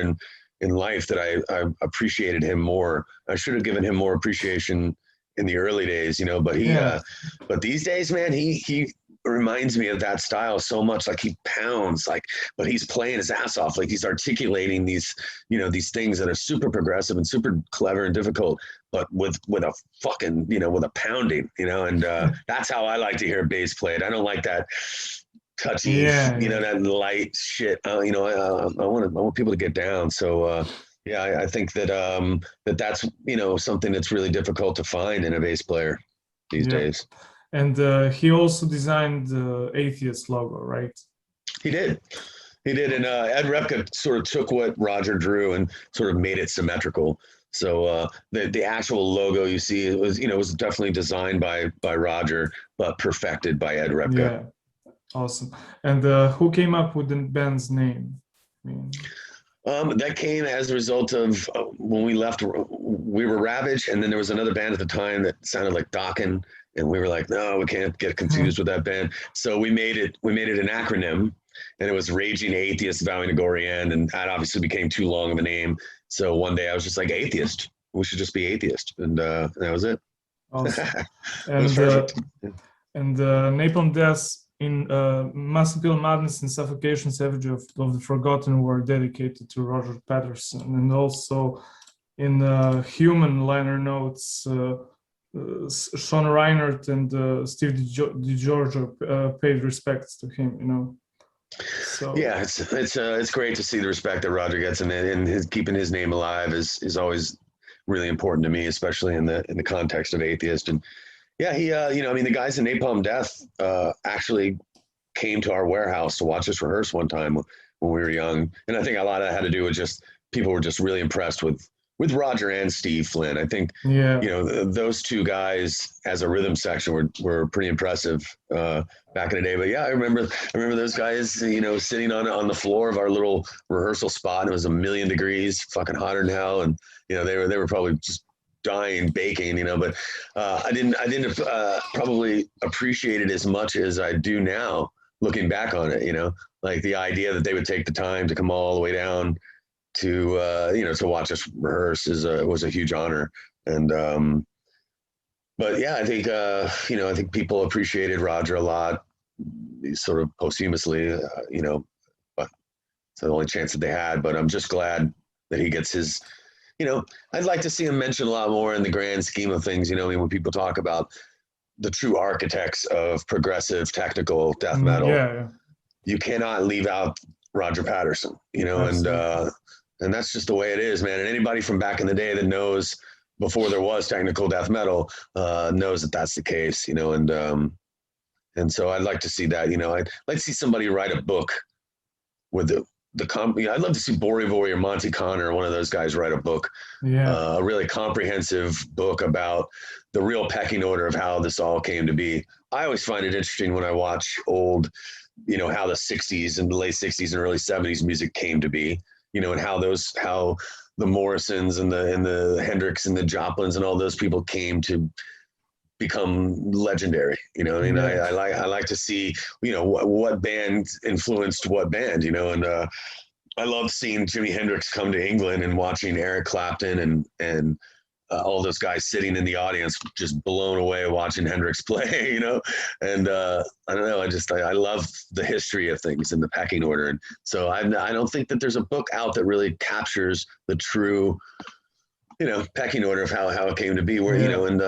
in life that I appreciated him more. I should have given him more appreciation in the early days, you know. But yeah, but these days, man, he reminds me of that style so much. Like he pounds, like, but he's playing his ass off. Like he's articulating these, you know, these things that are super progressive and super clever and difficult, but with a fucking, you know, with a pounding, you know. And that's how I like to hear bass played. I don't like that touchy, yeah, you yeah. know, that light shit. You know, I want people to get down. So yeah, I think that that's, you know, something that's really difficult to find in a bass player these Yeah. days. And he also designed the Atheist logo, right? He did. He did. And Ed Repka sort of took what Roger drew and sort of made it symmetrical. So the actual logo you see, it was, you know, was definitely designed by Roger, but perfected by Ed Repka. Yeah, awesome. And who came up with the band's name? I mean, that came as a result of when we left, we were Ravage, and then there was another band at the time that sounded like Dokken, and we were like, no, we can't get confused with that band. So we made it an acronym, and it was Raging Atheist Vowing to Goran, and that obviously became too long of a name. So one day I was just like, Atheist. We should just be Atheist, and that was it. awesome. It was And perfect. Napalm Death in Massive Madness and Suffocation, Effigy of the Forgotten were dedicated to Roger Patterson, and also in Human liner notes, Sean Reinert and Steve DiGiorgio paid respects to him. You know, so Yeah, it's great to see the respect that Roger gets, and his keeping his name alive is always really important to me, especially in the context of Atheist. And yeah, he you know, I mean, the guys in Napalm Death actually came to our warehouse to watch us rehearse one time when we were young, and I think a lot of that had to do with just people were just really impressed with Roger and Steve Flynn. I think, yeah, you know, those two guys as a rhythm section were pretty impressive back in the day. But yeah, I remember those guys, you know, sitting on the floor of our little rehearsal spot, and it was 1,000,000 degrees, fucking hotter than hell, and you know, they were probably just dying, baking, you know. But I didn't probably appreciate it as much as I do now, looking back on it. You know, like the idea that they would take the time to come all the way down to you know, to watch us rehearse was a huge honor. And but yeah, I think you know, I think people appreciated Roger a lot, sort of posthumously, you know, but it's the only chance that they had. But I'm just glad that he gets his, you know, I'd like to see him mentioned a lot more in the grand scheme of things. You know, I mean, when people talk about the true architects of progressive technical death metal, yeah, you cannot leave out Roger Patterson, you know. And that's just the way it is, man. And anybody from back in the day that knows before there was technical death metal knows that that's the case, you know. And so I'd like to see that, you know. I'd like to see somebody write a book with I'd love to see Borivori or Monty Connor, or one of those guys, write a book, yeah, a really comprehensive book about the real pecking order of how this all came to be. I always find it interesting when I watch old, you know, how the 60s and the late 60s and early 70s music came to be, you know, and how the Morrisons and the Hendrix and the Joplins and all those people came to become legendary. You know, I mean, yeah. I like to see, you know, what band influenced what band, you know. And I love seeing Jimi Hendrix come to England and watching Eric Clapton and all those guys sitting in the audience just blown away watching Hendrix play, you know. And I don't know, I love the history of things and the pecking order. And so I don't think that there's a book out that really captures the true, you know, pecking order of how it came to be, where, you know. And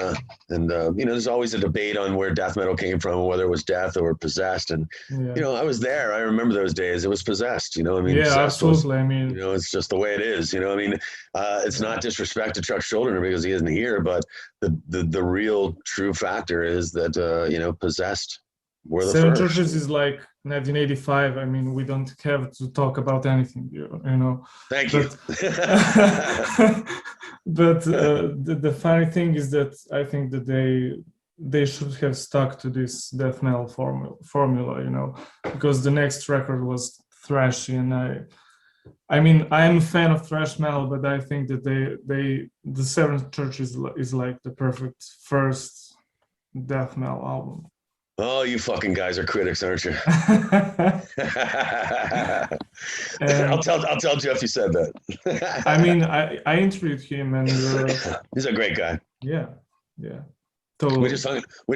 you know, there's always a debate on where death metal came from, whether it was death or possessed. And you know, I was there, I remember those days. It was possessed, you know. I mean, Yeah, possessed absolutely. was, I you mean, know, it's just the way it is, you know. I mean, it's not disrespect to Chuck Schuldiner because he isn't here, but the real true factor is that you know, possessed were the Seven first. Churches is like 1985. I mean, we don't have to talk about anything, you know. Thank you. But the funny thing is that I think that they should have stuck to this death metal formula, you know, because the next record was thrashy, and I mean, I'm a fan of thrash metal, but I think that the Seventh Church is like the perfect first death metal album. Oh, you fucking guys are critics, aren't you? I'll tell Jeff you said that. I mean, I interviewed him, and he's a great guy. Yeah, totally. We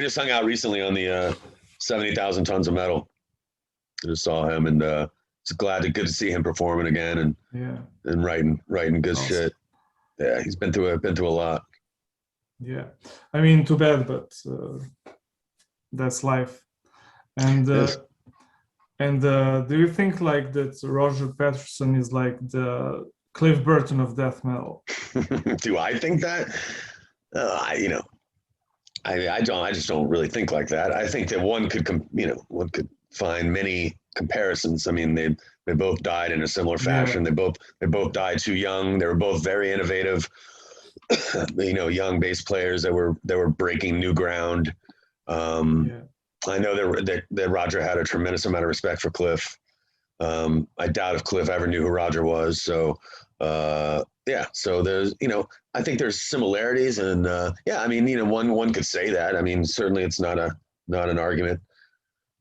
just hung out recently on the 70,000 Tons of Metal. I just saw him, and it's good to see him performing again, and writing good shit. Yeah, he's been through a lot. Yeah, I mean, too bad, but that's life. And yes. And do you think like that Roger Patterson is like the Cliff Burton of death metal? Do I think that? I just don't really think like that. I think that one could find many comparisons. I mean, they both died in a similar fashion. Yeah. They both died too young. They were both very innovative, young bass players that were breaking new ground. I know that Roger had a tremendous amount of respect for Cliff. I doubt if Cliff ever knew who Roger was. So, so there's, I think there's similarities, and I mean, one could say that. I mean, certainly it's not an argument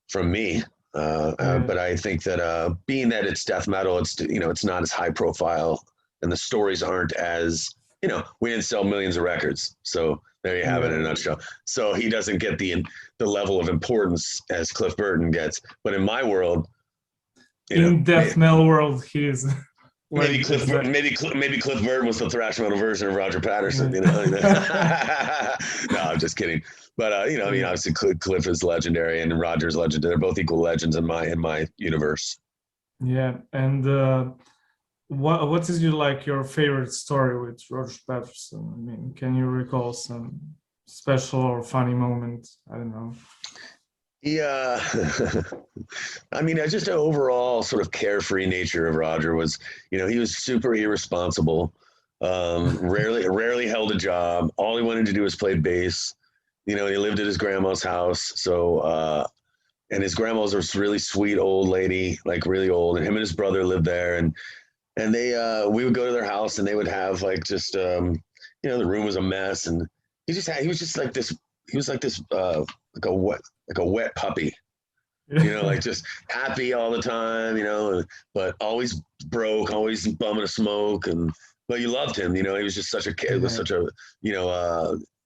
from me. But I think that being that it's death metal, it's not as high profile, and the stories aren't as, we didn't sell millions of records. So there you have it in a nutshell. So he doesn't get the level of importance as Cliff Burton gets. But in my world, in death metal world, he is. Maybe Cliff Burton was the thrash metal version of Roger Patterson. No, I'm just kidding. But I mean, obviously Cliff is legendary and Roger's legendary. They're both equal legends in my universe. Yeah, and what is your favorite story with Roger Patterson? I mean, can you recall some special or funny moment? I don't know. Yeah, I mean, just an overall sort of carefree nature of Roger was, he was super irresponsible. Rarely held a job. All he wanted to do was play bass. He lived at his grandma's house. So, and his grandma was a really sweet old lady, like really old, and him and his brother lived there. And we would go to their house, and they would have like just, the room was a mess, and he was like a wet puppy, like just happy all the time, but always broke, always bumming a smoke, but you loved him, he was just such a kid, was such a,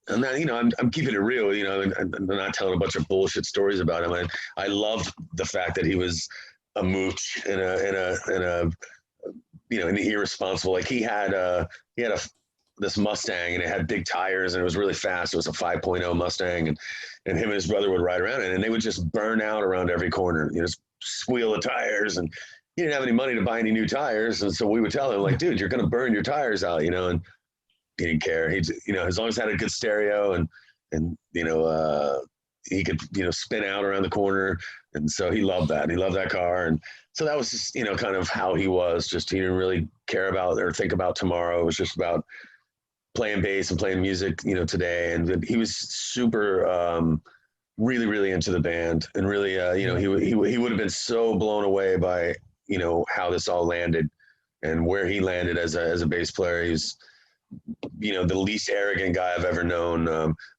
and then, I'm keeping it real, and I'm not telling a bunch of bullshit stories about him. I loved the fact that he was a mooch and an irresponsible, like he had this Mustang, and it had big tires, and it was really fast. It was a 5.0 Mustang, and him and his brother would ride around it, and they would just burn out around every corner, just squeal the tires, and he didn't have any money to buy any new tires, and so we would tell him, like, dude, you're gonna burn your tires out, and he didn't care. He, as long as he had a good stereo, and he could, spin out around the corner, and so he loved that. He loved that car, and so that was just, kind of how he was. Just he didn't really care about or think about tomorrow. It was just about playing bass and playing music, today. And he was super, really, really into the band, and really, he would have been so blown away by, how this all landed and where he landed as a bass player. He's, the least arrogant guy I've ever known.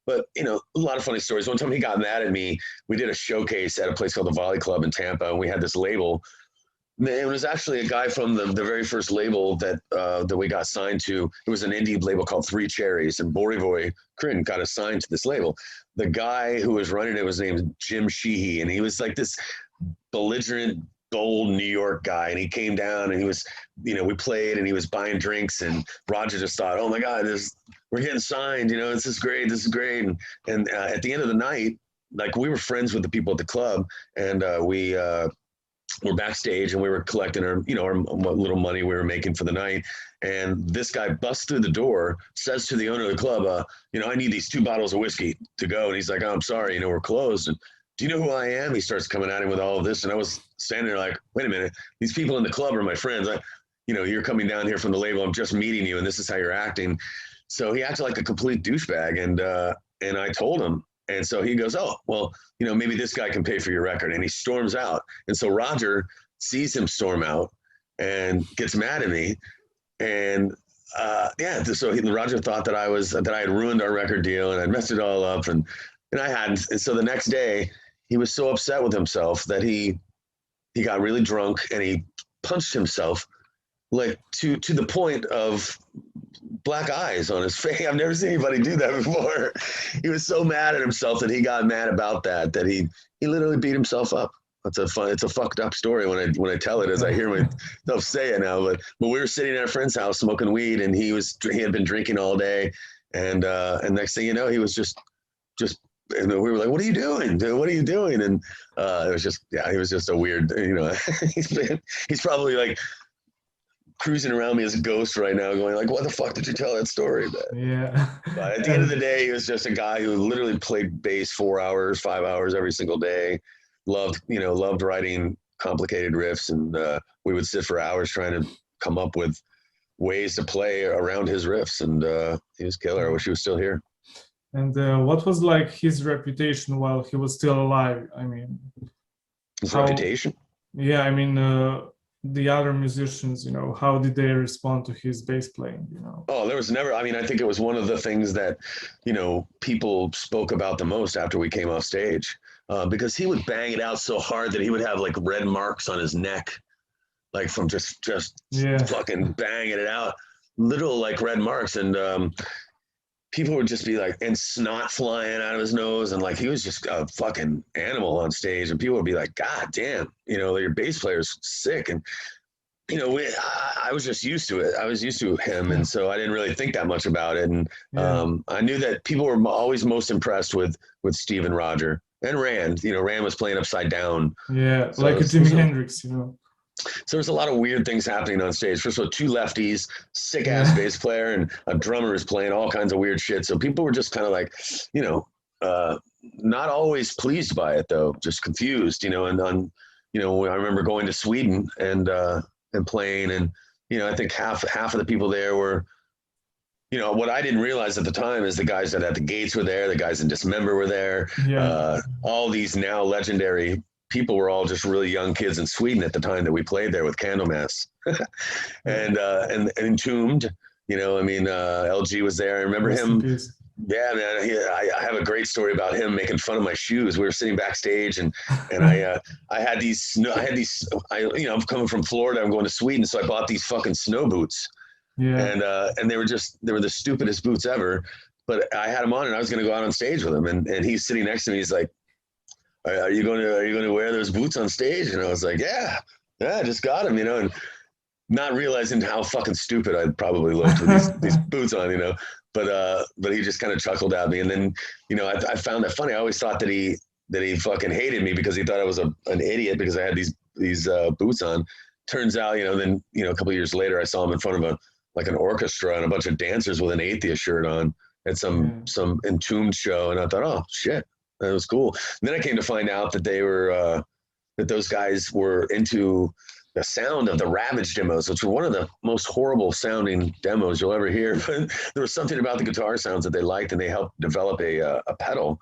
But, a lot of funny stories. One time he got mad at me. We did a showcase at a place called the Volley Club in Tampa, and we had this label. It was actually a guy from the very first label that we got signed to. It was an indie label called Three Cherries, and Borivoy Crin got assigned to this label. The guy who was running it was named Jim Sheehy, and he was like this belligerent, bold New York guy. And he came down, and he was, we played, and he was buying drinks, and Roger just thought, oh my God, we're getting signed, this is great. And at the end of the night, like, we were friends with the people at the club, and we're backstage, and we were collecting our what little money we were making for the night. And this guy busts through the door, says to the owner of the club, I need these 2 bottles of whiskey to go. And he's like, oh, I'm sorry, we're closed. And do you know who I am? He starts coming at him with all of this. And I was standing there like, wait a minute, these people in the club are my friends. You're coming down here from the label. I'm just meeting you and this is how you're acting. So he acted like a complete douchebag. And I told him. And so he goes, oh, well, maybe this guy can pay for your record. And he storms out. And so Roger sees him storm out and gets mad at me. And so Roger thought that I had ruined our record deal and I'd messed it all up. And I hadn't. And so the next day, he was so upset with himself that he got really drunk and he punched himself like to the point of black eyes on his face. I've never seen anybody do that before. He was so mad at himself that he got mad about that he literally beat himself up. It's a fucked up story when I tell it, as I hear myself say it now. But we were sitting at a friend's house smoking weed, and he had been drinking all day, and next thing you know, he was just. And we were like, "What are you doing? What are you doing?" And it was just, he was just a weird, he's probably like cruising around me as a ghost right now, going like, "What the fuck did you tell that story?" But at the end of the day, he was just a guy who literally played bass 4 hours, 5 hours every single day. Loved writing complicated riffs, and we would sit for hours trying to come up with ways to play around his riffs. And he was killer. I wish he was still here. And what was like his reputation while he was still alive? I mean, his reputation? Yeah, I mean, the other musicians, how did they respond to his bass playing? Oh, there was never. I mean, I think it was one of the things that, people spoke about the most after we came off stage, because he would bang it out so hard that he would have like red marks on his neck, like from just fucking banging it out, little like red marks, and people would just be like, and snot flying out of his nose, and like he was just a fucking animal on stage, and people would be like, God damn, your bass player's sick. And I was just used to it. I was used to him, and so I didn't really think that much about it. And I knew that people were always most impressed with Steve and Roger and Rand. Rand was playing upside down. Yeah, so like a Jimi Hendrix, So there's a lot of weird things happening on stage. First of all, 2 lefties, sick ass bass player, and a drummer is playing all kinds of weird shit. So people were just kind of like, not always pleased by it though, just confused, and I remember going to Sweden and playing, and I think half of the people there were, what I didn't realize at the time is the guys that at the Gates were there, the guys in Dismember were there, all these now legendary people were all just really young kids in Sweden at the time that we played there with Candlemass. and Entombed, LG was there. I remember him. Yeah, man. I have a great story about him making fun of my shoes. We were sitting backstage, and I had these. I'm coming from Florida. I'm going to Sweden, so I bought these fucking snow boots. Yeah. And they were the stupidest boots ever. But I had them on, and I was going to go out on stage with him. And he's sitting next to me. He's like, Are you going to wear those boots on stage? And I was like, yeah, I just got them, and not realizing how fucking stupid I probably looked with these boots on, but he just kind of chuckled at me. And then, I found that funny. I always thought that he fucking hated me because he thought I was an idiot because I had these boots on. Turns out, then, a couple of years later, I saw him in front of an orchestra and a bunch of dancers with an Atheist shirt on at some Entombed show. And I thought, oh shit. That was cool. And then I came to find out that they were that those guys were into the sound of the Ravage demos, which were one of the most horrible sounding demos you'll ever hear. But there was something about the guitar sounds that they liked, and they helped develop a pedal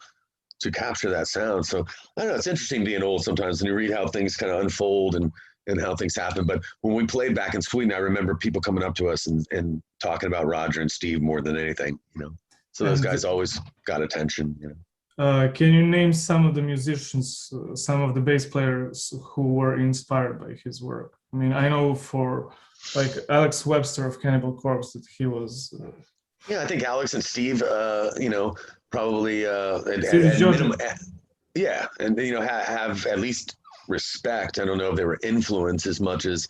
to capture that sound. So I don't know. It's interesting being old sometimes, and you read how things kind of unfold and how things happen. But when we played back in Sweden, I remember people coming up to us and talking about Roger and Steve more than anything. So those guys always got attention. Can you name some of the musicians, some of the bass players who were inspired by his work? I mean, I know for like Alex Webster of Cannibal Corpse that he was. I think Alex and Steve, probably and minimum, and have at least respect. I don't know if they were influenced as much as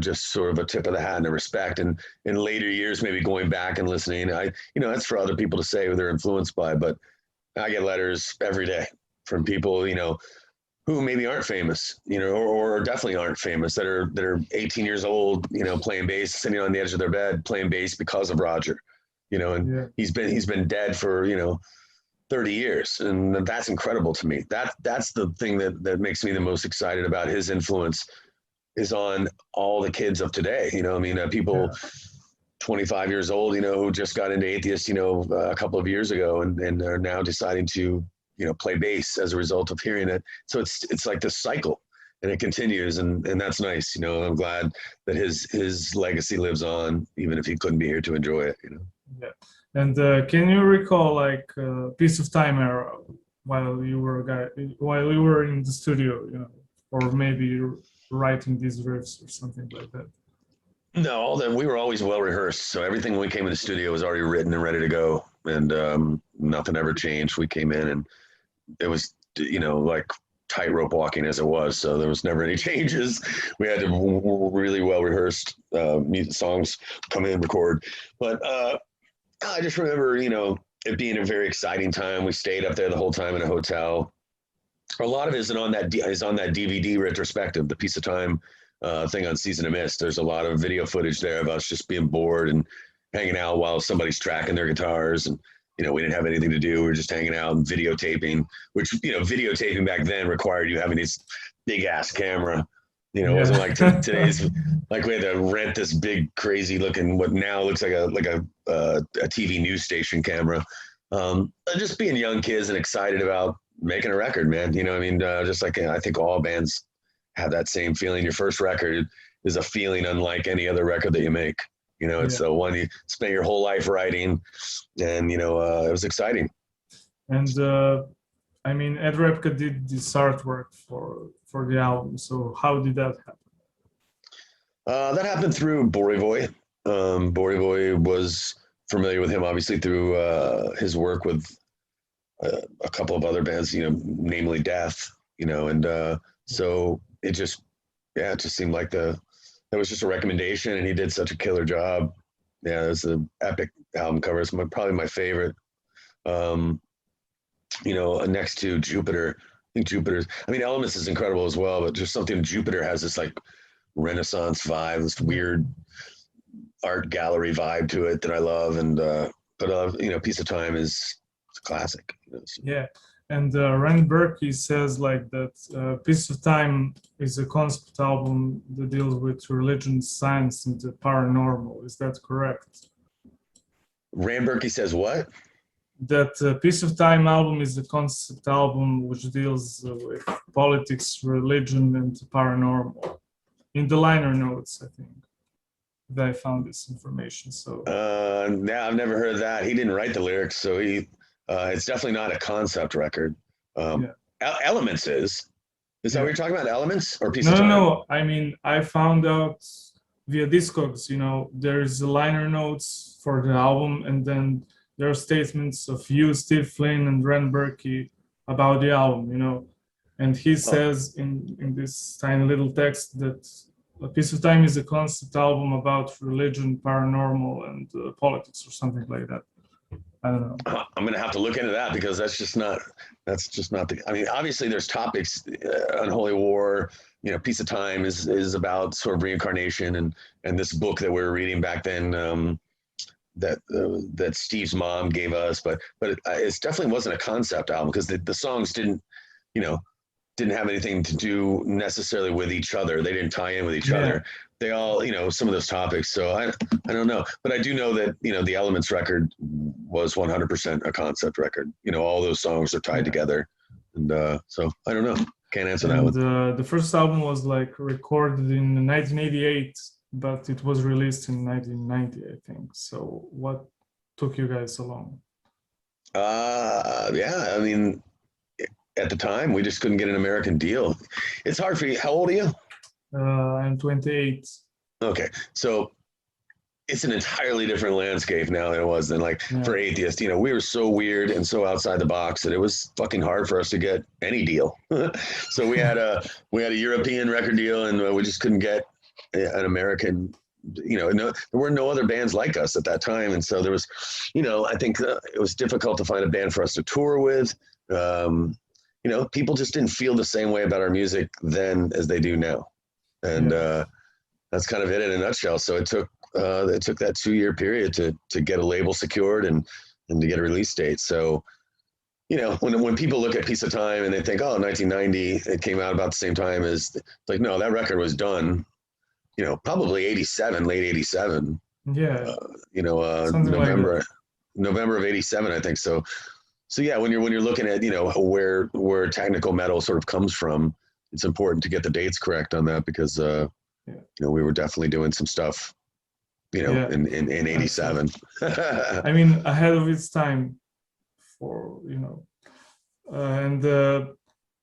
just sort of a tip of the hat and a respect. And in later years, maybe going back and listening, that's for other people to say who they're influenced by. But I get letters every day from people, who maybe aren't famous, or definitely aren't famous, that are 18 years old, playing bass, sitting on the edge of their bed, playing bass because of Roger, and he's been dead for, 30 years. And that's incredible to me. That's the thing that makes me the most excited about his influence is on all the kids of today. I mean, people 25 years old, who just got into atheist, a couple of years ago and are now deciding to, play bass as a result of hearing it. So it's like this cycle and it continues. And that's nice. I'm glad that his legacy lives on, even if he couldn't be here to enjoy it, Yeah. And can you recall like Piece of Time era while you were in the studio, or maybe writing these riffs or something like that? No, all that we were always well rehearsed. So everything when we came in the studio was already written and ready to go, and nothing ever changed. We came in and it was, like tightrope walking as it was. So there was never any changes. We had to really well rehearsed songs come in, record. But I just remember, it being a very exciting time. We stayed up there the whole time in a hotel. A lot of it is on that DVD retrospective, the Piece of Time thing on Season of Mist. There's a lot of video footage there of us just being bored and hanging out while somebody's tracking their guitars. And, we didn't have anything to do. We were just hanging out and videotaping, which, videotaping back then required you having this big ass camera. It wasn't like today's, like we had to rent this big, crazy looking, what now looks like a TV news station camera. Just being young kids and excited about making a record, man. Just like I think all bands have that same feeling. Your first record is a feeling unlike any other record that you make. It's the one you spent your whole life writing, and it was exciting. And I mean, Ed Repka did this artwork for the album. So how did that happen? That happened through Borivoy. Borivoy was familiar with him, obviously, through his work with a couple of other bands, namely Death, and so it just seemed like that was just a recommendation, and he did such a killer job. Yeah, it was an epic album cover. It's probably my favorite. Next to Jupiter. I think Elements is incredible as well, but just something Jupiter has this like Renaissance vibe, this weird art gallery vibe to it that I love. And but Piece of Time is a classic. So. Yeah, and Rand Burkey says like that Piece of Time is a concept album that deals with religion, science, and the paranormal. Is that correct? Rand Burkey says what? That Piece of Time album is a concept album which deals with politics, religion, and paranormal. In the liner notes, I think, that I found this information. So I've never heard that. He didn't write the lyrics, so it's definitely not a concept record. Elements is that what you're talking about? Elements or Piece of Time? No. I mean, I found out via Discogs. There's the liner notes for the album, and then there are statements of you, Steve Flynn, and Rand Burkey about the album. And he says in this tiny little text that A Piece of Time is a concept album about religion, paranormal, and politics, or something like that. I don't know. I'm going to have to look into that because that's just not the, I mean, obviously there's topics, Unholy War, Piece of Time is about sort of reincarnation and this book that we were reading back then, that Steve's mom gave us, but it definitely wasn't a concept album because the songs didn't have anything to do necessarily with each other. They didn't tie in with each other. They all, some of those topics. So I don't know, but I do know that, the Elements record was 100% a concept record. All those songs are tied together. And so I don't know. Can't answer that one. The first album was like recorded in 1988, but it was released in 1990, I think. So what took you guys so long? I mean, at the time, we just couldn't get an American deal. It's hard for you. How old are you? I'm 28. Okay. So it's an entirely different landscape now than it was then. Like for Atheist, we were so weird and so outside the box that it was fucking hard for us to get any deal. So we had a European record deal and we just couldn't get an American, there were no other bands like us at that time. And so there was, I think it was difficult to find a band for us to tour with. People just didn't feel the same way about our music then as they do now. And that's kind of it in a nutshell. So it took that 2-year period to get a label secured and to get a release date. So you know, when people look at Piece of Time and they think, oh, 1990, it came out about the same time as, like, no, that record was done, you know, probably 87, late 87, Yeah, you know, something like that. November of 87, I think. So yeah, when you're looking at, you know, where technical metal sort of comes from, it's important to get the dates correct on that because, Yeah. you know, we were definitely doing some stuff, you know, Yeah, in 87. I mean, ahead of its time, for you know. And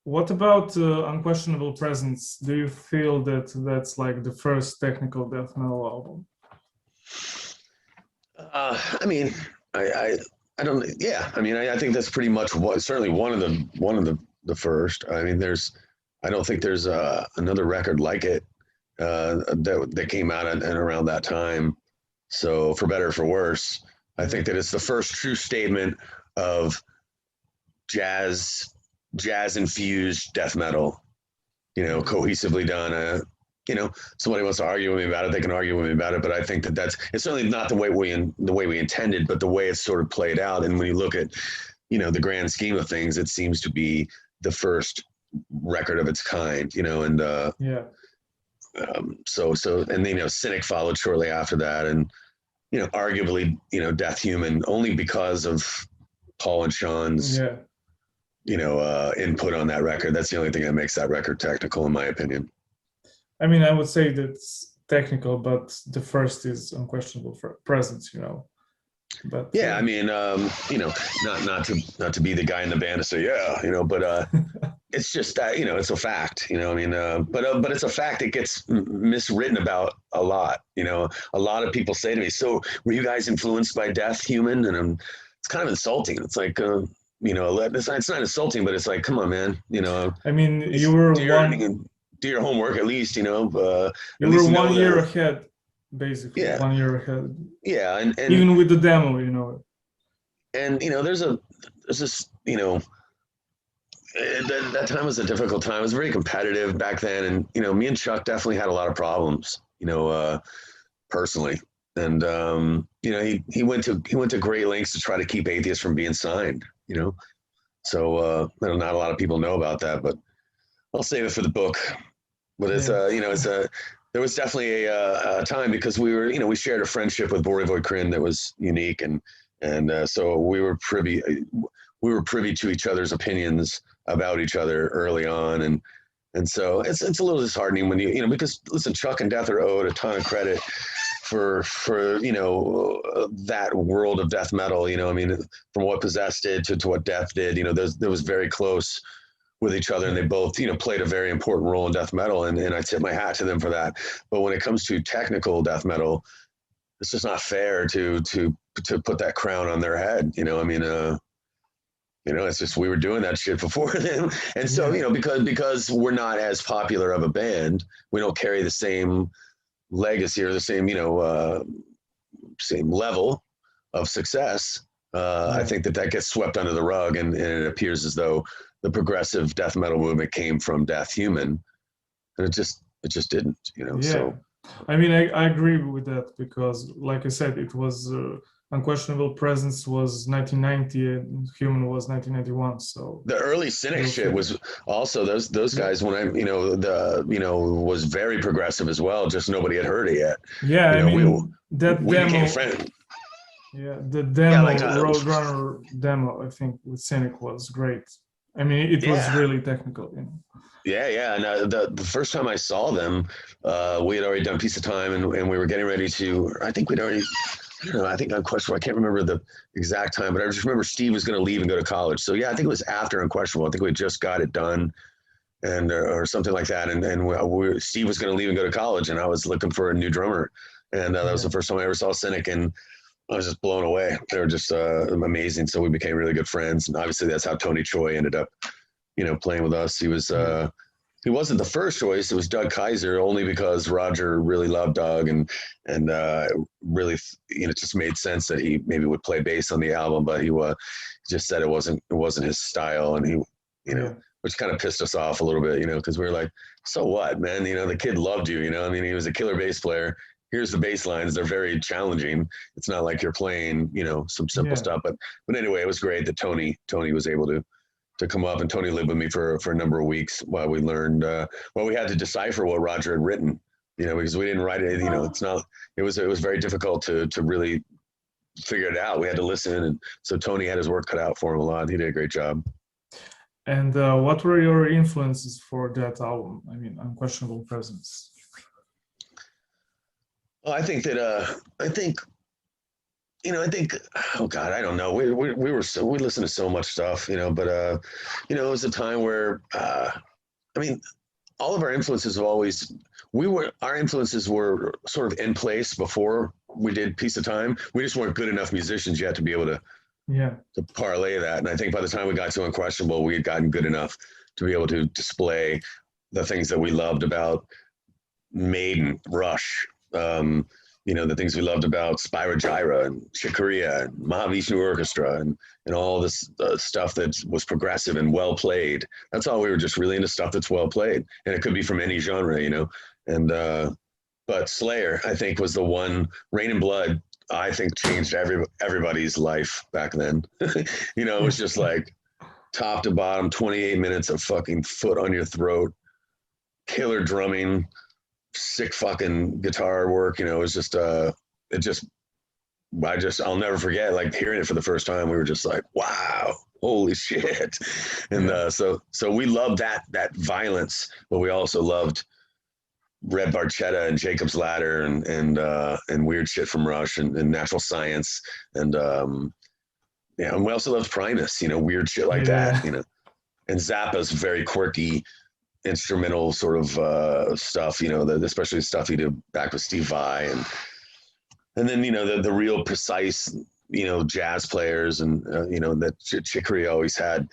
what about Unquestionable Presence? Do you feel that that's like the first technical death metal album? I mean, I don't. Yeah, I mean, I think that's pretty much what. Certainly one of the first. I mean, I don't think there's another record like it that came out and around that time. So for better or for worse, I think that it's the first true statement of jazz infused death metal. You know, cohesively done. You know, somebody wants to argue with me about it, they can argue with me about it. But I think that it's certainly not the way we intended, but the way it's sort of played out. And when you look at, you know, the grand scheme of things, it seems to be the first record of its kind. You know, and so and you know, Cynic followed shortly after that, and you know, arguably, you know, Death Human only because of Paul and Sean's you know input on that record. That's the only thing that makes that record technical, in my opinion. I mean, I would say that's technical, but the first is Unquestionable Presence, you know. But yeah, I mean, you know, not to be the guy in the band to say yeah, you know, but it's just that, you know, it's a fact, you know. I mean, but it's a fact that gets miswritten about a lot. You know, a lot of people say to me, "So were you guys influenced by Death Human?" And it's kind of insulting. It's like, you know, it's not insulting, but it's like, come on, man. You know, I mean, you were do your homework at least, you know. You were 1 year ahead, basically. Yeah. 1 year ahead. Yeah, and even with the demo, you know. And you know, there's this, you know, that time was a difficult time. It was very competitive back then, and you know, me and Chuck definitely had a lot of problems, you know, personally. And you know, he went to great lengths to try to keep Atheist from being signed, you know. So not a lot of people know about that, but I'll save it for the book. But it's you know, there was definitely a time because we were, you know, we shared a friendship with Borivoy Kryn that was unique, and so we were privy to each other's opinions about each other early on, and so it's a little disheartening when you know, because listen, Chuck and Death are owed a ton of credit for you know, that world of death metal. You know, I mean, from what Possessed did to what Death did, you know, there was very close with each other, and they both, you know, played a very important role in death metal, and I tip my hat to them for that. But when it comes to technical death metal, it's just not fair to put that crown on their head. You know, I mean, you know, it's just, we were doing that shit before them, and so you know, because we're not as popular of a band, we don't carry the same legacy or the same, you know, same level of success. I think that gets swept under the rug, and it appears as though the progressive death metal movement came from Death Human, and it just didn't, you know. So I mean, I agree with that, because like I said, it was Unquestionable Presence was 1990 and Human was 1991. So the early Cynic shit was also those guys, when I, you know, was very progressive as well, just nobody had heard it yet. Yeah, you know, I mean, that we demo, became friends. Yeah, the demo, Roadrunner demo, I think with Cynic was great. I mean, it was really technical, you know. Yeah, and the first time I saw them, we had already done Piece of Time, and we were getting ready to. I think we'd already. I don't know. I think Unquestionable. I can't remember the exact time, but I just remember Steve was going to leave and go to college. So yeah, I think it was after Unquestionable. I think we just got it done, and or something like that. And Steve was going to leave and go to college, and I was looking for a new drummer, and that was the first time I ever saw Cynic, and I was just blown away. They were just amazing. So we became really good friends, and obviously that's how Tony Choy ended up, you know, playing with us. He was. He wasn't the first choice. It was Doug Kaiser, only because Roger really loved Doug, and really, you know, it just made sense that he maybe would play bass on the album, but he just said it wasn't his style, and he, you know, which kind of pissed us off a little bit, you know, because we were like, so what, man? You know, the kid loved you, you know. I mean, he was a killer bass player. here's the bass lines. They're very challenging. It's not like you're playing, you know, some simple stuff. But anyway, it was great that Tony was able to come up, and Tony lived with me for a number of weeks while we learned. Well, we had to decipher what Roger had written, you know, because we didn't write it. You know, it's not. It was very difficult to really figure it out. We had to listen, and so Tony had his work cut out for him a lot. He did a great job. And what were your influences for that album? I mean, Unquestionable Presence. Well, I think, oh God, I don't know. We listened to so much stuff, you know, but you know, it was a time where I mean, all of our influences have always, our influences were sort of in place before we did Piece of Time. We just weren't good enough musicians yet to be able to parlay that. And I think by the time we got to Unquestionable, we had gotten good enough to be able to display the things that we loved about Maiden, Rush, you know, the things we loved about Spyro Gyra and Chick Corea and Mahavishnu Orchestra and all this stuff that was progressive and well played. That's all. We were just really into stuff that's well played, and it could be from any genre, you know. And but Slayer, I think, was the one. Rain and Blood, I think, changed everybody's life back then. You know, it was just like top to bottom, 28 minutes of fucking foot on your throat, killer drumming, sick fucking guitar work. You know, it was just I'll never forget, like, hearing it for the first time. We were just like, wow, holy shit. And so we loved that violence, but we also loved Red Barchetta and Jacob's Ladder and weird shit from Rush and Natural Science and and we also loved Primus, you know, weird shit like that, you know. And Zappa's very quirky instrumental sort of stuff, you know, especially the stuff he did back with Steve Vai, and then, you know, the real precise, you know, jazz players, and you know, that Chick Corea always had,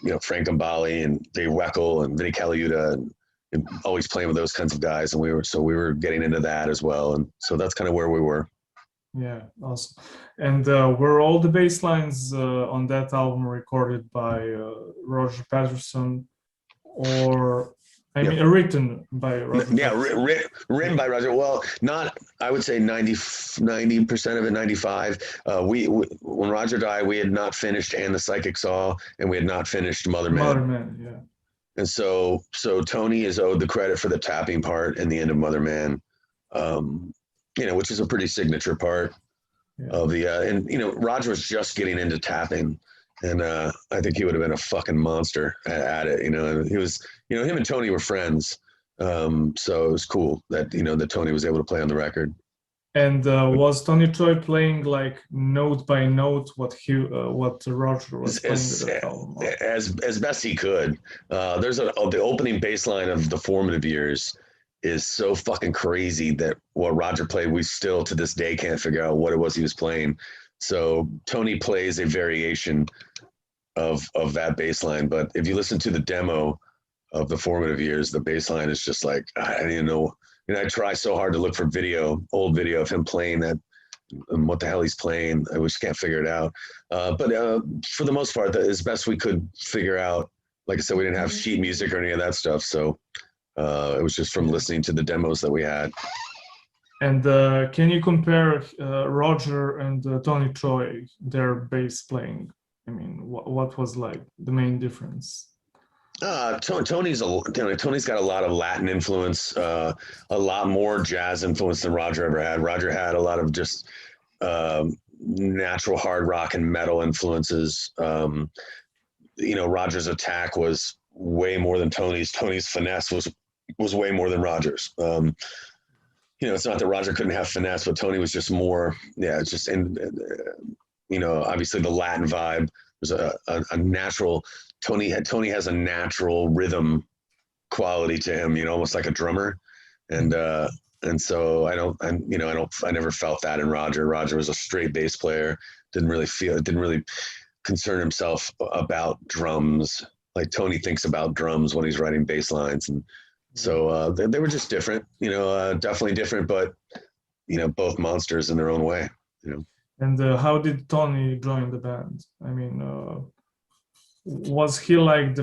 you know, Frank Gambale and Dave Weckl and Vinnie Colaiuta, and always playing with those kinds of guys, and we were getting into that as well, and so that's kind of where we were. Yeah, awesome. And were all the bass lines on that album recorded by Roger Patterson, or written by Roger? Yeah, written by Roger. Well, not, I would say 90% of it, 95. When Roger died, we had not finished And the Psychic Saw, and we had not finished Mother Man. Yeah. And so Tony is owed the credit for the tapping part in the end of Mother Man, you know, which is a pretty signature part of the, and, you know, Roger was just getting into tapping, and I think he would have been a fucking monster at it, you know. And he was, you know, him and Tony were friends, so it was cool that, you know, that Tony was able to play on the record. And was Tony Choy playing like note by note what Roger was playing as best he could? There's the opening bass line of The Formative Years is so fucking crazy that what Roger played, we still to this day can't figure out what it was he was playing. So Tony plays a variation of that bass line, but if you listen to the demo of The Formative Years, the bass line is just like, I don't even know. You know, I try so hard to look for old video of him playing that, and what the hell he's playing. I just can't figure it out. But for the most part, as best we could figure out, like I said, we didn't have sheet music or any of that stuff. So it was just from listening to the demos that we had. And can you compare Roger and Tony Choy, their bass playing? I mean, what was like the main difference? Tony's got a lot of Latin influence, a lot more jazz influence than Roger ever had. Roger had a lot of just natural hard rock and metal influences. You know, Roger's attack was way more than Tony's. Tony's finesse was way more than Roger's. You know, it's not that Roger couldn't have finesse, but Tony was just more, it's just, and you know, obviously the Latin vibe was a natural. Tony has a natural rhythm quality to him, you know, almost like a drummer. And so I never felt that in Roger. Roger was a straight bass player, didn't really concern himself about drums like Tony thinks about drums when he's writing bass lines. And so they were just different, you know, definitely different, but, you know, both monsters in their own way, you know. And how did Tony join the band? I mean, was he like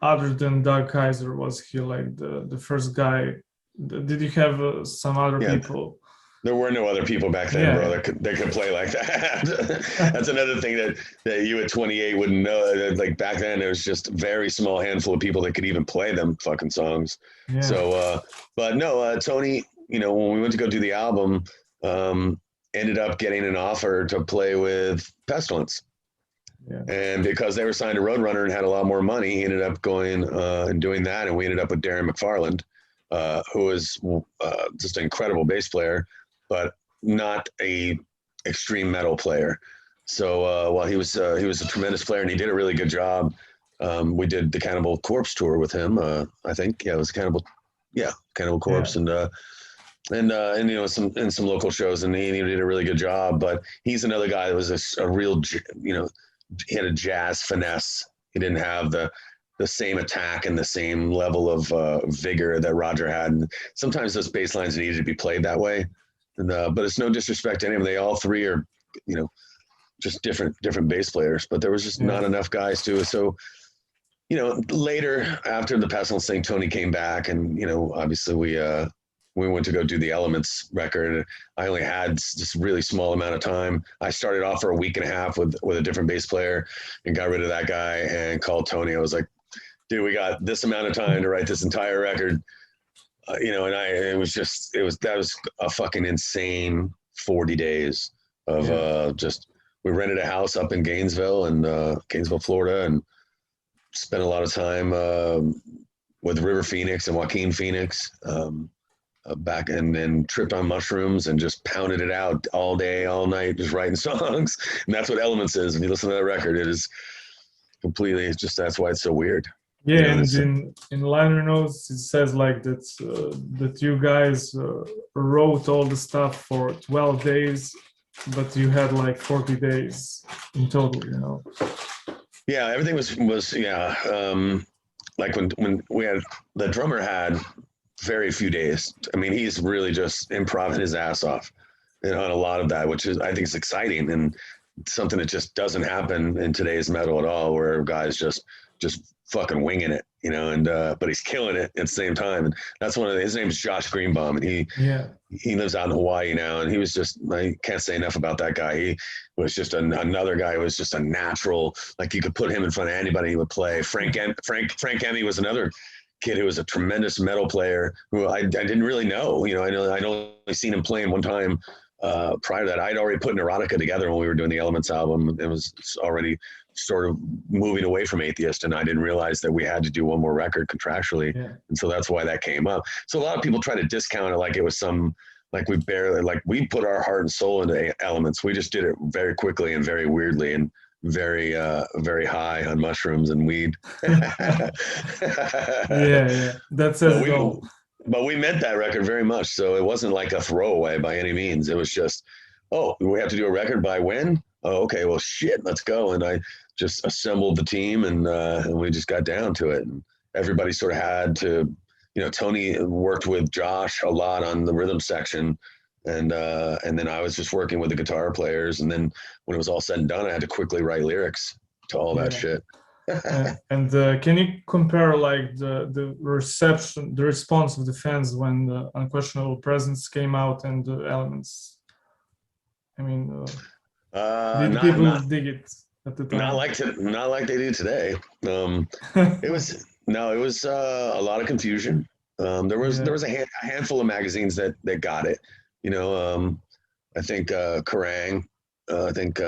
other than Doug Kaiser, was he like the first guy? Did you have some other people? There were no other people back then, Yeah. bro, that could play like that. That's another thing that you at 28 wouldn't know. Like back then, there was just a very small handful of people that could even play them fucking songs. Yeah. So, but no, Tony, you know, when we went to go do the album, ended up getting an offer to play with Pestilence. Yeah. And because they were signed to Roadrunner and had a lot more money, he ended up going and doing that. And we ended up with Darren McFarland, who was just an incredible bass player, but not a extreme metal player. So while he was a tremendous player and he did a really good job, we did the Cannibal Corpse tour with him. I think, yeah, it was Cannibal Corpse, Yeah. and you know some local shows, and he did a really good job. But he's another guy that was a real, you know, he had a jazz finesse. He didn't have the same attack and the same level of vigor that Roger had. And sometimes those bass lines needed to be played that way. And, but it's no disrespect to any of them. They all three are, you know, just different bass players. But there was just not enough guys to. So, you know, later after the Pestilence thing, Tony came back, and you know, obviously we went to go do the Elements record. I only had just a really small amount of time. I started off for a week and a half with a different bass player and got rid of that guy and called Tony. I was like, dude, we got this amount of time to write this entire record. You know, and that was a fucking insane 40 days of just, we rented a house up in Gainesville Florida, and spent a lot of time with River Phoenix and Joaquin Phoenix. Back and then tripped on mushrooms and just pounded it out all day, all night, just writing songs. And that's what Elements is. If you listen to that record, it is completely, it's just, that's why it's so weird. Yeah, you know, and in liner notes it says like that that you guys wrote all the stuff for 12 days, but you had like 40 days in total, you know. Yeah, everything was like when we had, the drummer had very few days. I mean, he's really just improvising his ass off, you know, on a lot of that, which is, I think, is exciting and something that just doesn't happen in today's metal at all, where guys just fucking winging it, you know, and but he's killing it at the same time. And that's his name's Josh Greenbaum, and he lives out in Hawaii now, and he was just, I can't say enough about that guy. He was just another guy who was just a natural, like you could put him in front of anybody, he would play. Frank Emmy was another kid who was a tremendous metal player who I didn't really know. You know, I'd only seen him playing one time prior to that. I'd already put Neurotica together when we were doing the Elements album. It was already sort of moving away from Atheist, and I didn't realize that we had to do one more record contractually. And so that's why that came up. So a lot of people try to discount it like it was some, like we put our heart and soul into Elements. We just did it very quickly and very weirdly and very high on mushrooms and weed. yeah, that says it all. But we meant that record very much, so it wasn't like a throwaway by any means. It was just, oh, we have to do a record by when? Oh, okay, well, shit, let's go. And I just assembled the team, and we just got down to it. And everybody sort of had to, you know, Tony worked with Josh a lot on the rhythm section, and then I was just working with the guitar players. And then when it was all said and done, I had to quickly write lyrics to all that shit. And can you compare like the response of the fans when the Unquestionable Presence came out and the Elements? I mean, did people dig it at the time? Not like they do today. It was a lot of confusion. There was a handful of magazines that got it. You know, I think Kerrang. I think.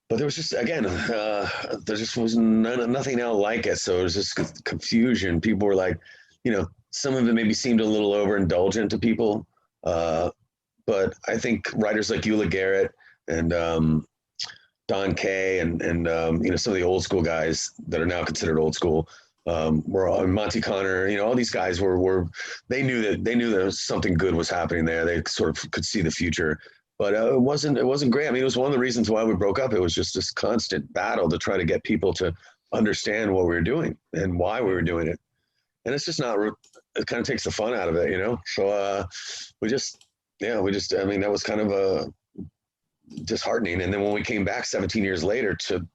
But there was just, again, there just was nothing else like it. So it was just confusion. People were like, you know, some of it maybe seemed a little overindulgent to people. But I think writers like Eula Garrett and Don Kay and you know, some of the old school guys that are now considered old school were all, Monty Connor, you know, all these guys they knew that something good was happening there. They sort of could see the future. But it wasn't great. I mean, it was one of the reasons why we broke up. It was just this constant battle to try to get people to understand what we were doing and why we were doing it. And it's just not, it kind of takes the fun out of it, you know? So I mean, that was kind of disheartening. And then when we came back 17 years later to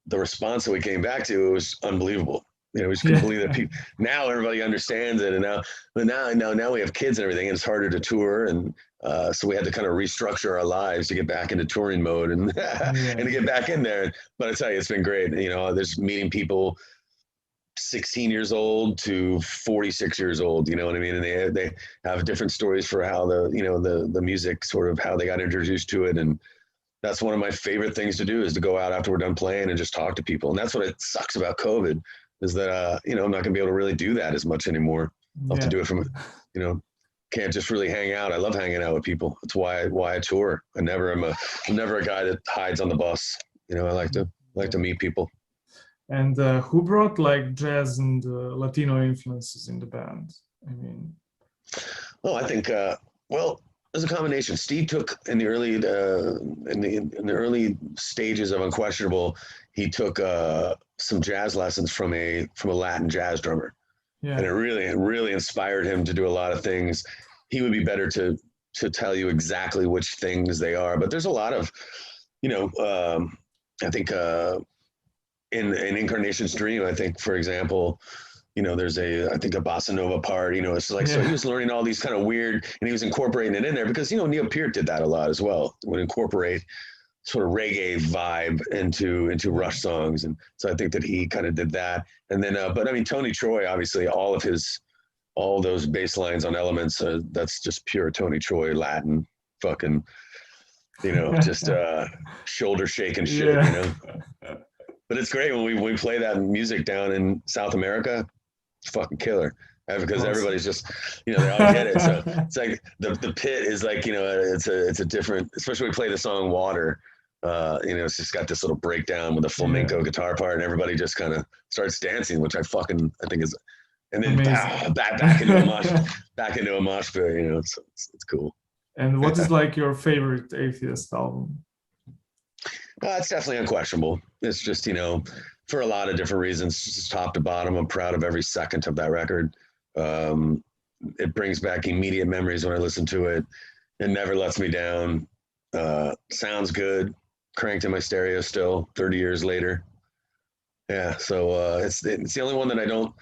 the response that we came back to, it was unbelievable. You know, we just couldn't believe that people, now everybody understands it. And now we have kids and everything, and it's harder to tour. And so we had to kind of restructure our lives to get back into touring mode and, and to get back in there. But I tell you, it's been great. You know, there's meeting people 16 years old to 46 years old, you know what I mean? And they have different stories for how the music, sort of how they got introduced to it. And that's one of my favorite things to do, is to go out after we're done playing and just talk to people. And that's what it sucks about COVID, is that, I'm not gonna be able to really do that as much anymore. I'll have to do it from, can't just really hang out. I love hanging out with people. That's why I tour. I'm never a guy that hides on the bus. I like to meet people. And who brought like jazz and Latino influences in the band? I mean, I think there's a combination. Steve took in the early stages of Unquestionable, he took some jazz lessons from a Latin jazz drummer, and it really inspired him to do a lot of things. He would be better to tell you exactly which things they are, but there's a lot of, I think. In Incarnation's Dream, I think, for example, there's I think a bossa nova part, it's like, so he was learning all these kind of weird, and he was incorporating it in there because, Neil Peart did that a lot as well, would incorporate sort of reggae vibe into Rush songs. And so I think that he kind of did that. And then, but I mean, Tony Choy, obviously all those bass lines on Elements, that's just pure Tony Choy, Latin, fucking, just shoulder shaking shit, But it's great when we play that music down in South America. It's fucking killer, because everybody's just, they all get it. So it's like the pit is like, it's a different, especially when we play the song Water. It's just got this little breakdown with a flamenco guitar part, and everybody just kind of starts dancing, which I think is, and then back into a mosh pit. It's cool. And what is like your favorite Atheist album? It's definitely Unquestionable. It's just, for a lot of different reasons, just top to bottom, I'm proud of every second of that record. It brings back immediate memories when I listen to it. It never lets me down. Sounds good. Cranked in my stereo still 30 years later. Yeah, so it's the only one that I don't,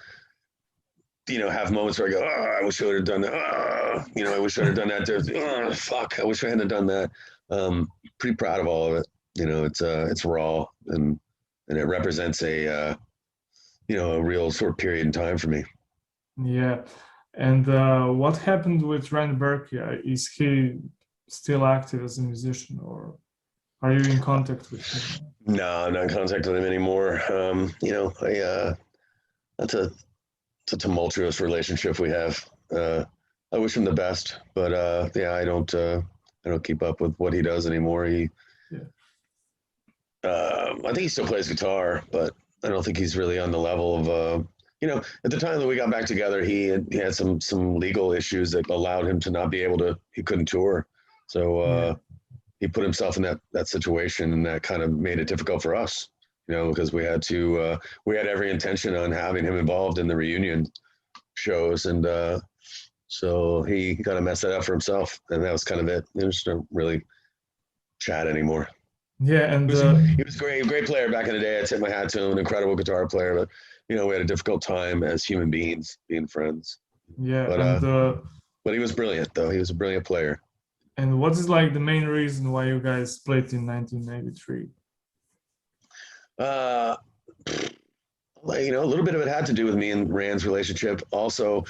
have moments where I go, oh, I wish I would have done that. Oh, I wish I would have done that. Oh, fuck, I wish I hadn't done that. Pretty proud of all of it. It's raw, and it represents a real sort of period in time for me. Yeah. And what happened with Reinert Burkey? Is he still active as a musician, or are you in contact with him? No, I'm not in contact with him anymore. That's a tumultuous relationship we have. I wish him the best, but I don't keep up with what he does anymore. I think he still plays guitar, but I don't think he's really on the level of, at the time that we got back together, he had some legal issues that allowed him to not be able to, he couldn't tour. So he put himself in that situation, and that kind of made it difficult for us, because we had every intention on having him involved in the reunion shows. And so he kind of messed that up for himself, and that was kind of it. We just don't really chat anymore. Yeah, and he was great player back in the day. I tip my hat to him, an incredible guitar player. But we had a difficult time as human beings being friends. Yeah, but he was brilliant, though. He was a brilliant player. And what is like the main reason why you guys split in 1983? A little bit of it had to do with me and Rand's relationship. Also,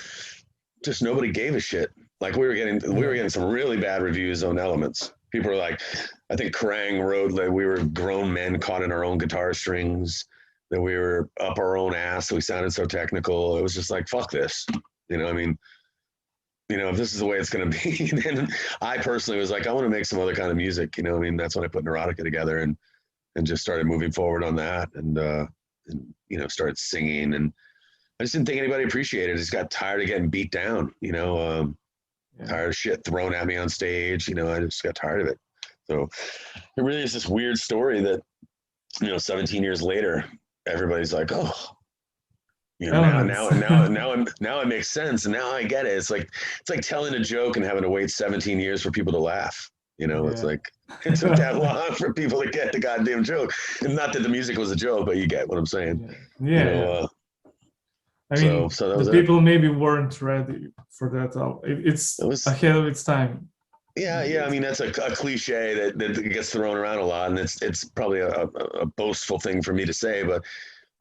just nobody gave a shit. Like we were getting some really bad reviews on Elements. People were like, I think Kerrang wrote that we were grown men caught in our own guitar strings, that we were up our own ass, we sounded so technical. It was just like, fuck this. If this is the way it's going to be, then I personally was like, I want to make some other kind of music. That's when I put Neurotica together and just started moving forward on that, and started singing. And I just didn't think anybody appreciated it. I just got tired of getting beat down, tired of shit thrown at me on stage. I just got tired of it. So it really is this weird story that, 17 years later, everybody's like, oh, now it makes sense. And now I get it. It's like telling a joke and having to wait 17 years for people to laugh. It's like, it took that long for people to get the goddamn joke. And not that the music was a joke, but you get what I'm saying. I mean, So that the was it. people maybe weren't ready for that album. It's It was, ahead of its time. yeah. I mean, that's a cliche that gets thrown around a lot, and it's probably a boastful thing for me to say, but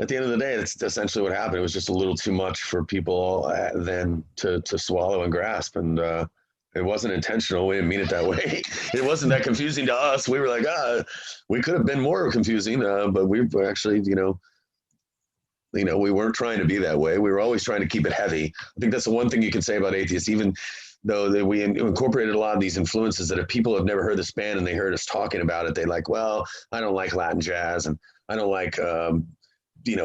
at the end of the day, that's essentially what happened. It was just a little too much for people then to swallow and grasp, and it wasn't intentional. We didn't mean it that way. It wasn't that confusing to us. We were like, we could have been more confusing, but we were actually, we weren't trying to be that way. We were always trying to keep it heavy. I think that's the one thing you can say about Atheist, even though that we incorporated a lot of these influences, that if people have never heard this band and they heard us talking about it, they like, well, I don't like Latin jazz and I don't like,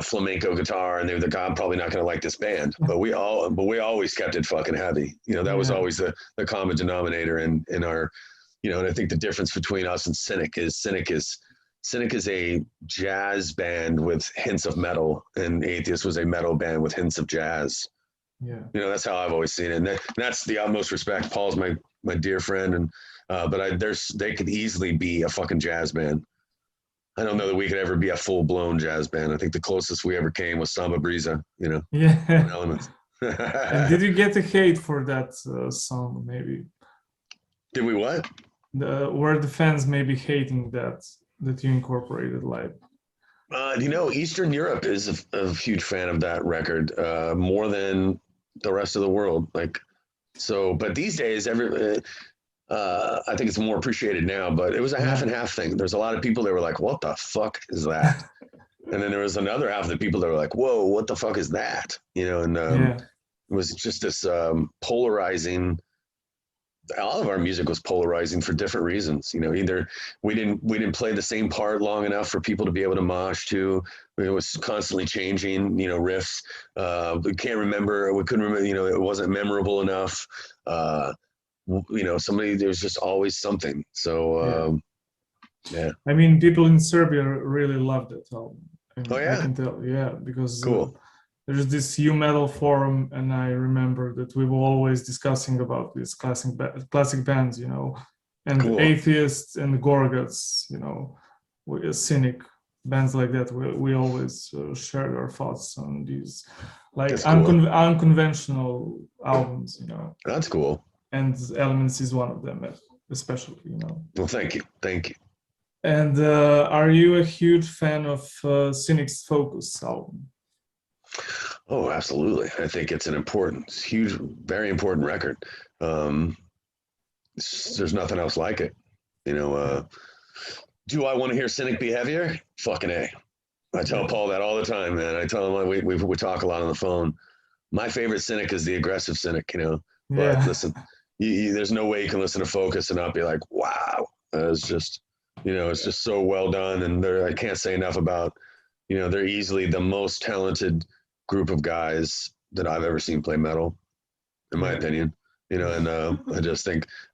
flamenco guitar, and they're like, I'm probably not going to like this band. But we always kept it fucking heavy. That was always the common denominator in our, and I think the difference between us and Cynic is a jazz band with hints of metal, and Atheist was a metal band with hints of jazz. Yeah. That's how I've always seen it. And that's the utmost respect. Paul's my dear friend, and but they could easily be a fucking jazz band. I don't know that we could ever be a full-blown jazz band. I think the closest we ever came was Samba Brisa, Yeah. elements. And did you get a hate for that song, maybe? Did we what? Were the fans maybe hating that you incorporated live? Eastern Europe is a huge fan of that record, more than the rest of the world. But these days, I think it's more appreciated now, but it was a half and half thing. There's a lot of people that were like, what the fuck is that? And then there was another half of the people that were like, whoa, what the fuck is that? It was just this polarizing. All of our music was polarizing for different reasons. Either we didn't play the same part long enough for people to be able to mosh to. It was constantly changing, riffs. We couldn't remember, it wasn't memorable enough. There's just always something. So, yeah. I mean, people in Serbia really loved it album. Oh yeah, I can tell. Yeah, because cool. There's this U-Metal forum, and I remember that we were always discussing about these classic bands, and Cool. Atheist and Gorguts, Cynic, bands like that. We always shared our thoughts on these, unconventional albums, That's cool. And Elements is one of them, especially, Well, thank you. And are you a huge fan of Cynic's Focus album? Oh, absolutely. I think it's huge, very important record. There's nothing else like it. Do I want to hear Cynic be heavier? Fucking A. I tell Paul that all the time, man. I tell him we talk a lot on the phone. My favorite Cynic is the aggressive Cynic, But listen, there's no way you can listen to Focus and not be like, wow. It's just, it's just so well done. And I can't say enough about, they're easily the most talented group of guys that I've ever seen play metal, in my opinion. And I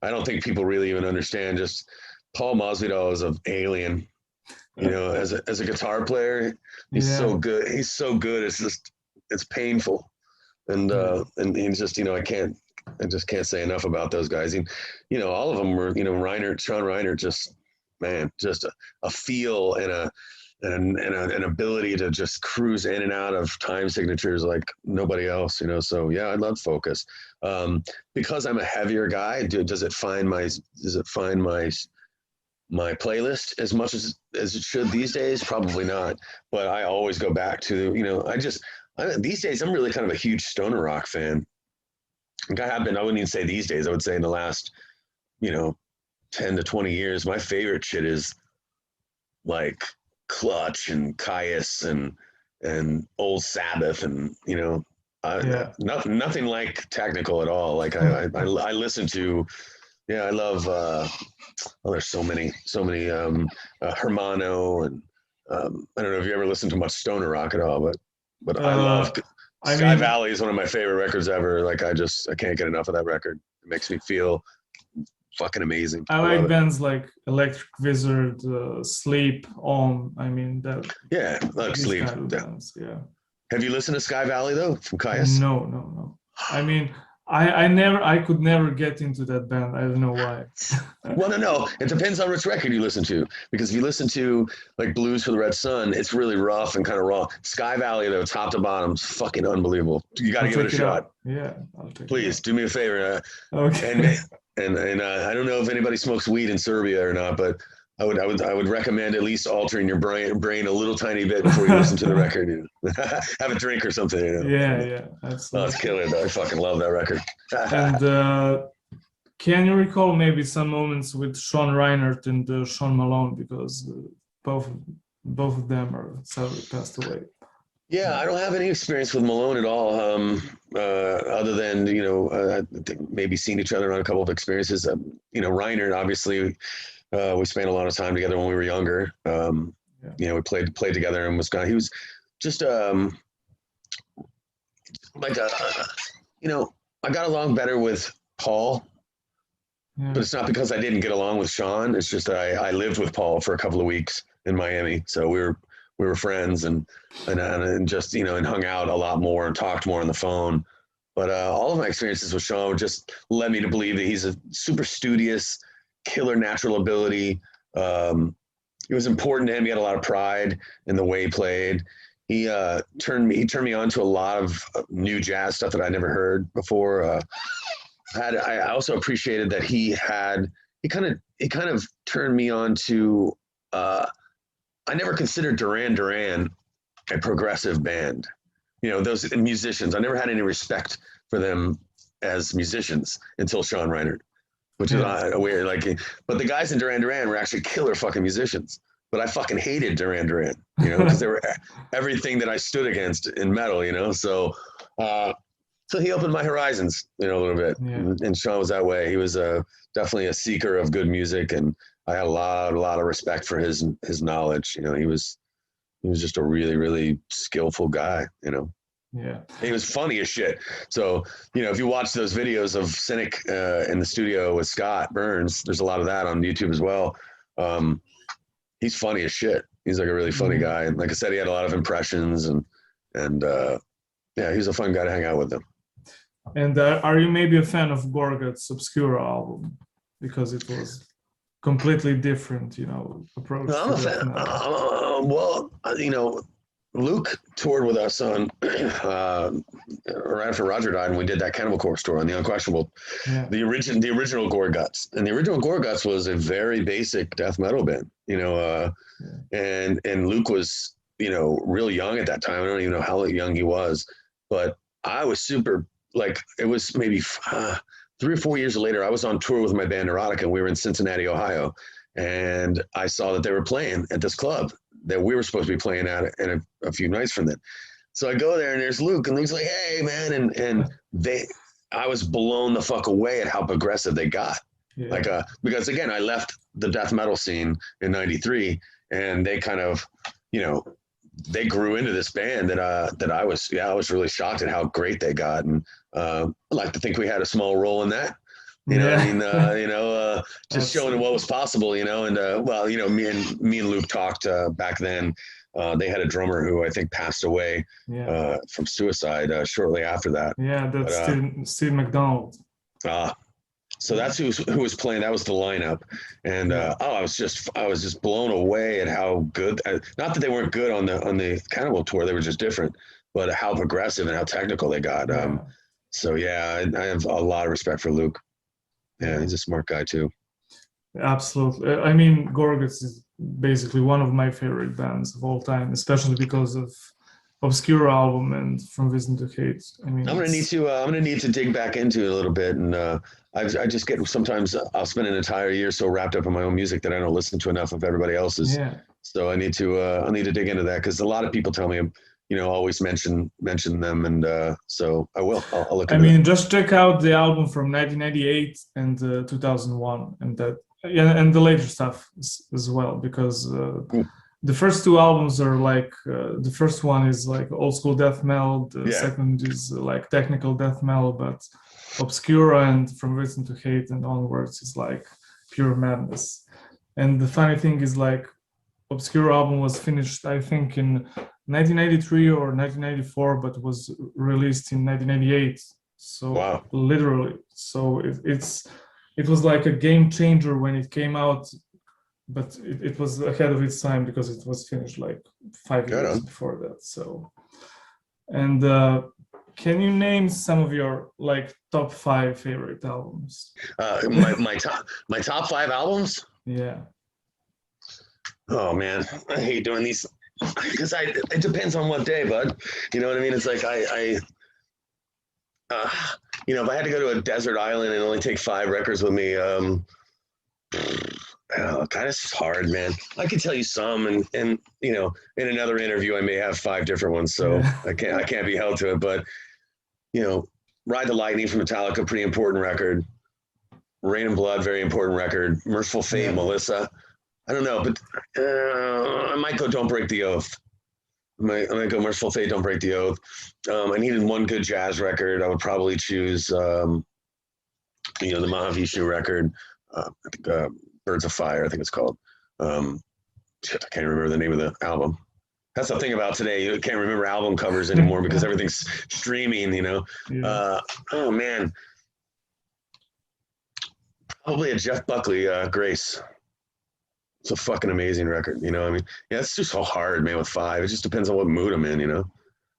don't think people really even understand just Paul Masvidal is an alien. As a guitar player, he's so good. He's so good. It's painful. And he's just, I just can't say enough about those guys. And, all of them were, Sean Reinert, just a feel and an ability to just cruise in and out of time signatures like nobody else, So yeah, I love Focus. Because I'm a heavier guy, does it find my playlist as much as it should these days? Probably not. But I always go back to, these days I'm really kind of a huge stoner rock fan. I wouldn't even say these days, I would say in the last, 10 to 20 years, my favorite shit is like Clutch and Caius and Old Sabbath and nothing like technical at all. Like I listen to, I love there's so many Hermano, and I don't know if you ever listened to much stoner rock at all, but I love Sky Valley is one of my favorite records ever. Like I can't get enough of that record. It makes me feel fucking amazing. I like bands like Electric Wizard, Sleep, Om. Like Sleep. Kind of bands, yeah. Have you listened to Sky Valley though, from Caius? No. I could never get into that band. I don't know why. Well, no. It depends on which record you listen to. Because if you listen to like Blues for the Red Sun, it's really rough and kind of raw. Sky Valley, though, top to bottom, is fucking unbelievable. You got to give it a shot. Yeah, I'll take Please it do me a favor. Okay. And I don't know if anybody smokes weed in Serbia or not, but I would recommend at least altering your brain a little tiny bit before you listen to the record. You know? Have a drink or something. You know? Yeah, Oh, absolutely. it's killer though. I fucking love that record. And can you recall maybe some moments with Sean Reinert and Sean Malone, because both of them are sadly passed away? Yeah, I don't have any experience with Malone at all, other than maybe seen each other on a couple of experiences. Reinert, obviously, we spent a lot of time together when we were younger. We played together, and he was just I got along better with Paul, but it's not because I didn't get along with Sean. It's just that I lived with Paul for a couple of weeks in Miami, so we were friends and just and hung out a lot more and talked more on the phone. But all of my experiences with Sean just led me to believe that he's a super studious, killer natural ability. It was important to him. He had a lot of pride in the way he played. He turned me on to a lot of new jazz stuff that I never heard before. I also appreciated that he kind of turned me on to. I never considered Duran Duran a progressive band. Those musicians. I never had any respect for them as musicians until Sean Reinert, which is weird. But the guys in Duran Duran were actually killer fucking musicians. But I fucking hated Duran Duran, because they were everything that I stood against in metal, So he opened my horizons, a little bit. Yeah. And Sean was that way. He was definitely a seeker of good music, and I had a lot of respect for his knowledge. He was just a really, really skillful guy. Yeah. He was funny as shit. So if you watch those videos of Cynic in the studio with Scott Burns, there's a lot of that on YouTube as well. He's funny as shit. He's like a really funny guy. And like I said, he had a lot of impressions and he's a fun guy to hang out with them. And are you maybe a fan of Gorguts' Obscura album? Because it was completely different, approach. No, I'm a fan. Luke toured with us on right after Roger died, and we did that Cannibal Corpse tour on the Unquestionable, the original Gorguts, and the original Gorguts was a very basic death metal band, and Luke was real young at that time. I don't even know how young he was, but I was super it was maybe 3 or 4 years later. I was on tour with my band Erotica, and we were in Cincinnati, Ohio, and I saw that they were playing at this club that we were supposed to be playing at in a few nights from then. So I go there, and there's Luke, and Luke's like, "Hey, man," and I was blown the fuck away at how progressive they got. Yeah. Because again, I left the death metal scene in '93, and they kind of, they grew into this band that I was really shocked at how great they got, and I like to think we had a small role in that. Just showing what was possible, and me and Luke talked back then. They had a drummer who I think passed away from suicide shortly after that. Yeah, that's Steve McDonald. So that's who was playing. That was the lineup, and I was just blown away at how good. Not that they weren't good on the Cannibal tour; they were just different. But how progressive and how technical they got. I have a lot of respect for Luke. Yeah, he's a smart guy too. Absolutely. I mean, Gorguts is basically one of my favorite bands of all time, especially because of Obscura album and From Wisdom to Hate. I mean, I'm gonna need to dig back into it a little bit, and I just get sometimes I'll spend an entire year so wrapped up in my own music that I don't listen to enough of everybody else's. Yeah. So I need to dig into that, because a lot of people tell me, always mention them, and so I will. I'll look. Just check out the album from 1998 and 2001, and and the later stuff as well, because the first two albums are the first one is old school death metal, the second is technical death metal, but Obscura and From Wisdom to Hate and onwards is pure madness. And the funny thing is Obscura album was finished, I think, in 1993 or 1994, but was released in 1998. So Wow. literally, so it was like a game changer when it came out, but it was ahead of its time because it was finished like 5 years before that. So, and can you name some of your like top 5 favorite albums? My top 5 albums. Yeah. Oh man, I hate doing these because it depends on what day, bud. You know what I mean? It's like you know, if I had to go to a desert island and only take 5 records with me, kind of hard, man. I could tell you some, and you know, in another interview, I may have 5 different ones, so Yeah. I can't be held to it. But you know, Ride the Lightning from Metallica, pretty important record. Rain and Blood, very important record. Merciful Fate, Yeah. Melissa. I don't know, but I might go Don't Break the Oath. I might go Merciful Fate, Don't Break the Oath. I needed one good jazz record. I would probably choose, you know, the Mahavishnu record. I think Birds of Fire, I think it's called. Shit, I can't remember the name of the album. That's the thing about today. You can't remember album covers anymore because everything's streaming, you know. Yeah. Oh, man. Probably a Jeff Buckley, Grace. It's a fucking amazing record, you know what I mean? Yeah, it's just so hard, man, with 5. It just depends on what mood I'm in, you know?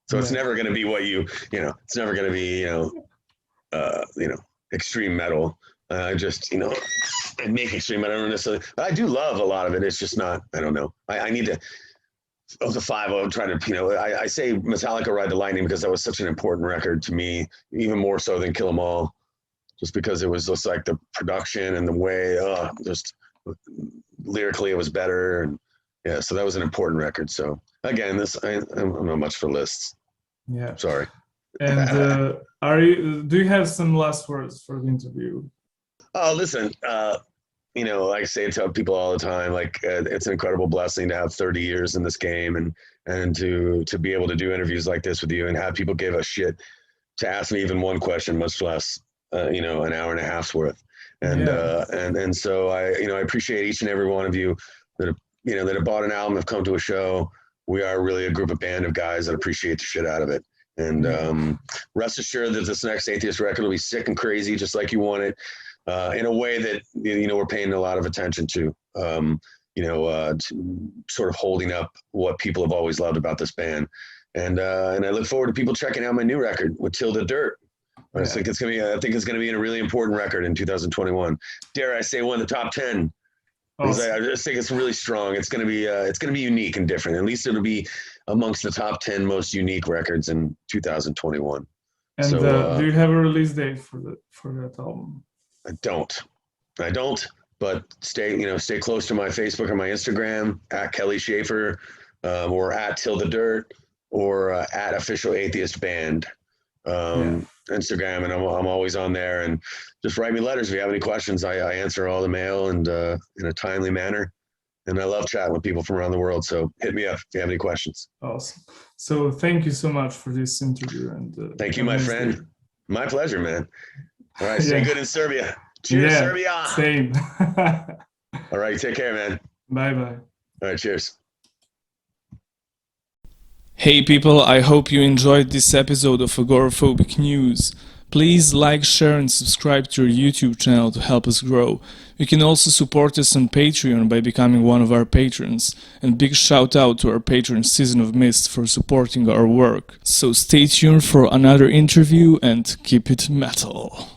So it's never going to be what you know, it's never going to be, you know, extreme metal. Just, you know, I make extreme metal. I don't necessarily, but I do love a lot of it. It's just not, I don't know. I need to, of the 5, I'm trying to, you know, I say Metallica Ride the Lightning because that was such an important record to me, even more so than Kill 'Em All, just because it was just like the production and the way, just lyrically it was better. And yeah, so that was an important record. So again, I'm not much for lists. Yeah. Sorry. And do you have some last words for the interview? Oh, listen, you know, like I say to people all the time, like it's an incredible blessing to have 30 years in this game and to be able to do interviews like this with you and have people give a shit to ask me even one question, much less, you know, an hour and a half's worth. And, and so I appreciate each and every one of you that have bought an album, have come to a show. We are really a band of guys that appreciate the shit out of it. And rest assured that this next Atheist record will be sick and crazy, just like you want it, in a way that, you know, we're paying a lot of attention to, to sort of holding up what people have always loved about this band. And I look forward to people checking out my new record with Till the Dirt. I think it's gonna be a really important record in 2021. Dare I say one of the top 10? Awesome. I just think it's really strong. It's gonna be unique and different. At least it'll be amongst the top 10 most unique records in 2021. And so, do you have a release date for that album? I don't. But stay close to my Facebook or my Instagram at Kelly Shaefer, or at Till the Dirt, or at Official Atheist Band. Instagram, and I'm always on there, and just write me letters if you have any questions. I answer all the mail and in a timely manner, and I love chatting with people from around the world, so hit me up if you have any questions. Awesome. So thank you so much for this interview, and thank you, my friend. Day. My pleasure, man. All right, stay good in Serbia. Cheers, Serbia. Same. All right, take care, man. Bye. All right, cheers. Hey people, I hope you enjoyed this episode of Agoraphobic News. Please like, share and subscribe to our YouTube channel to help us grow. You can also support us on Patreon by becoming one of our patrons. And big shout out to our patron Season of Mist for supporting our work. So stay tuned for another interview and keep it metal.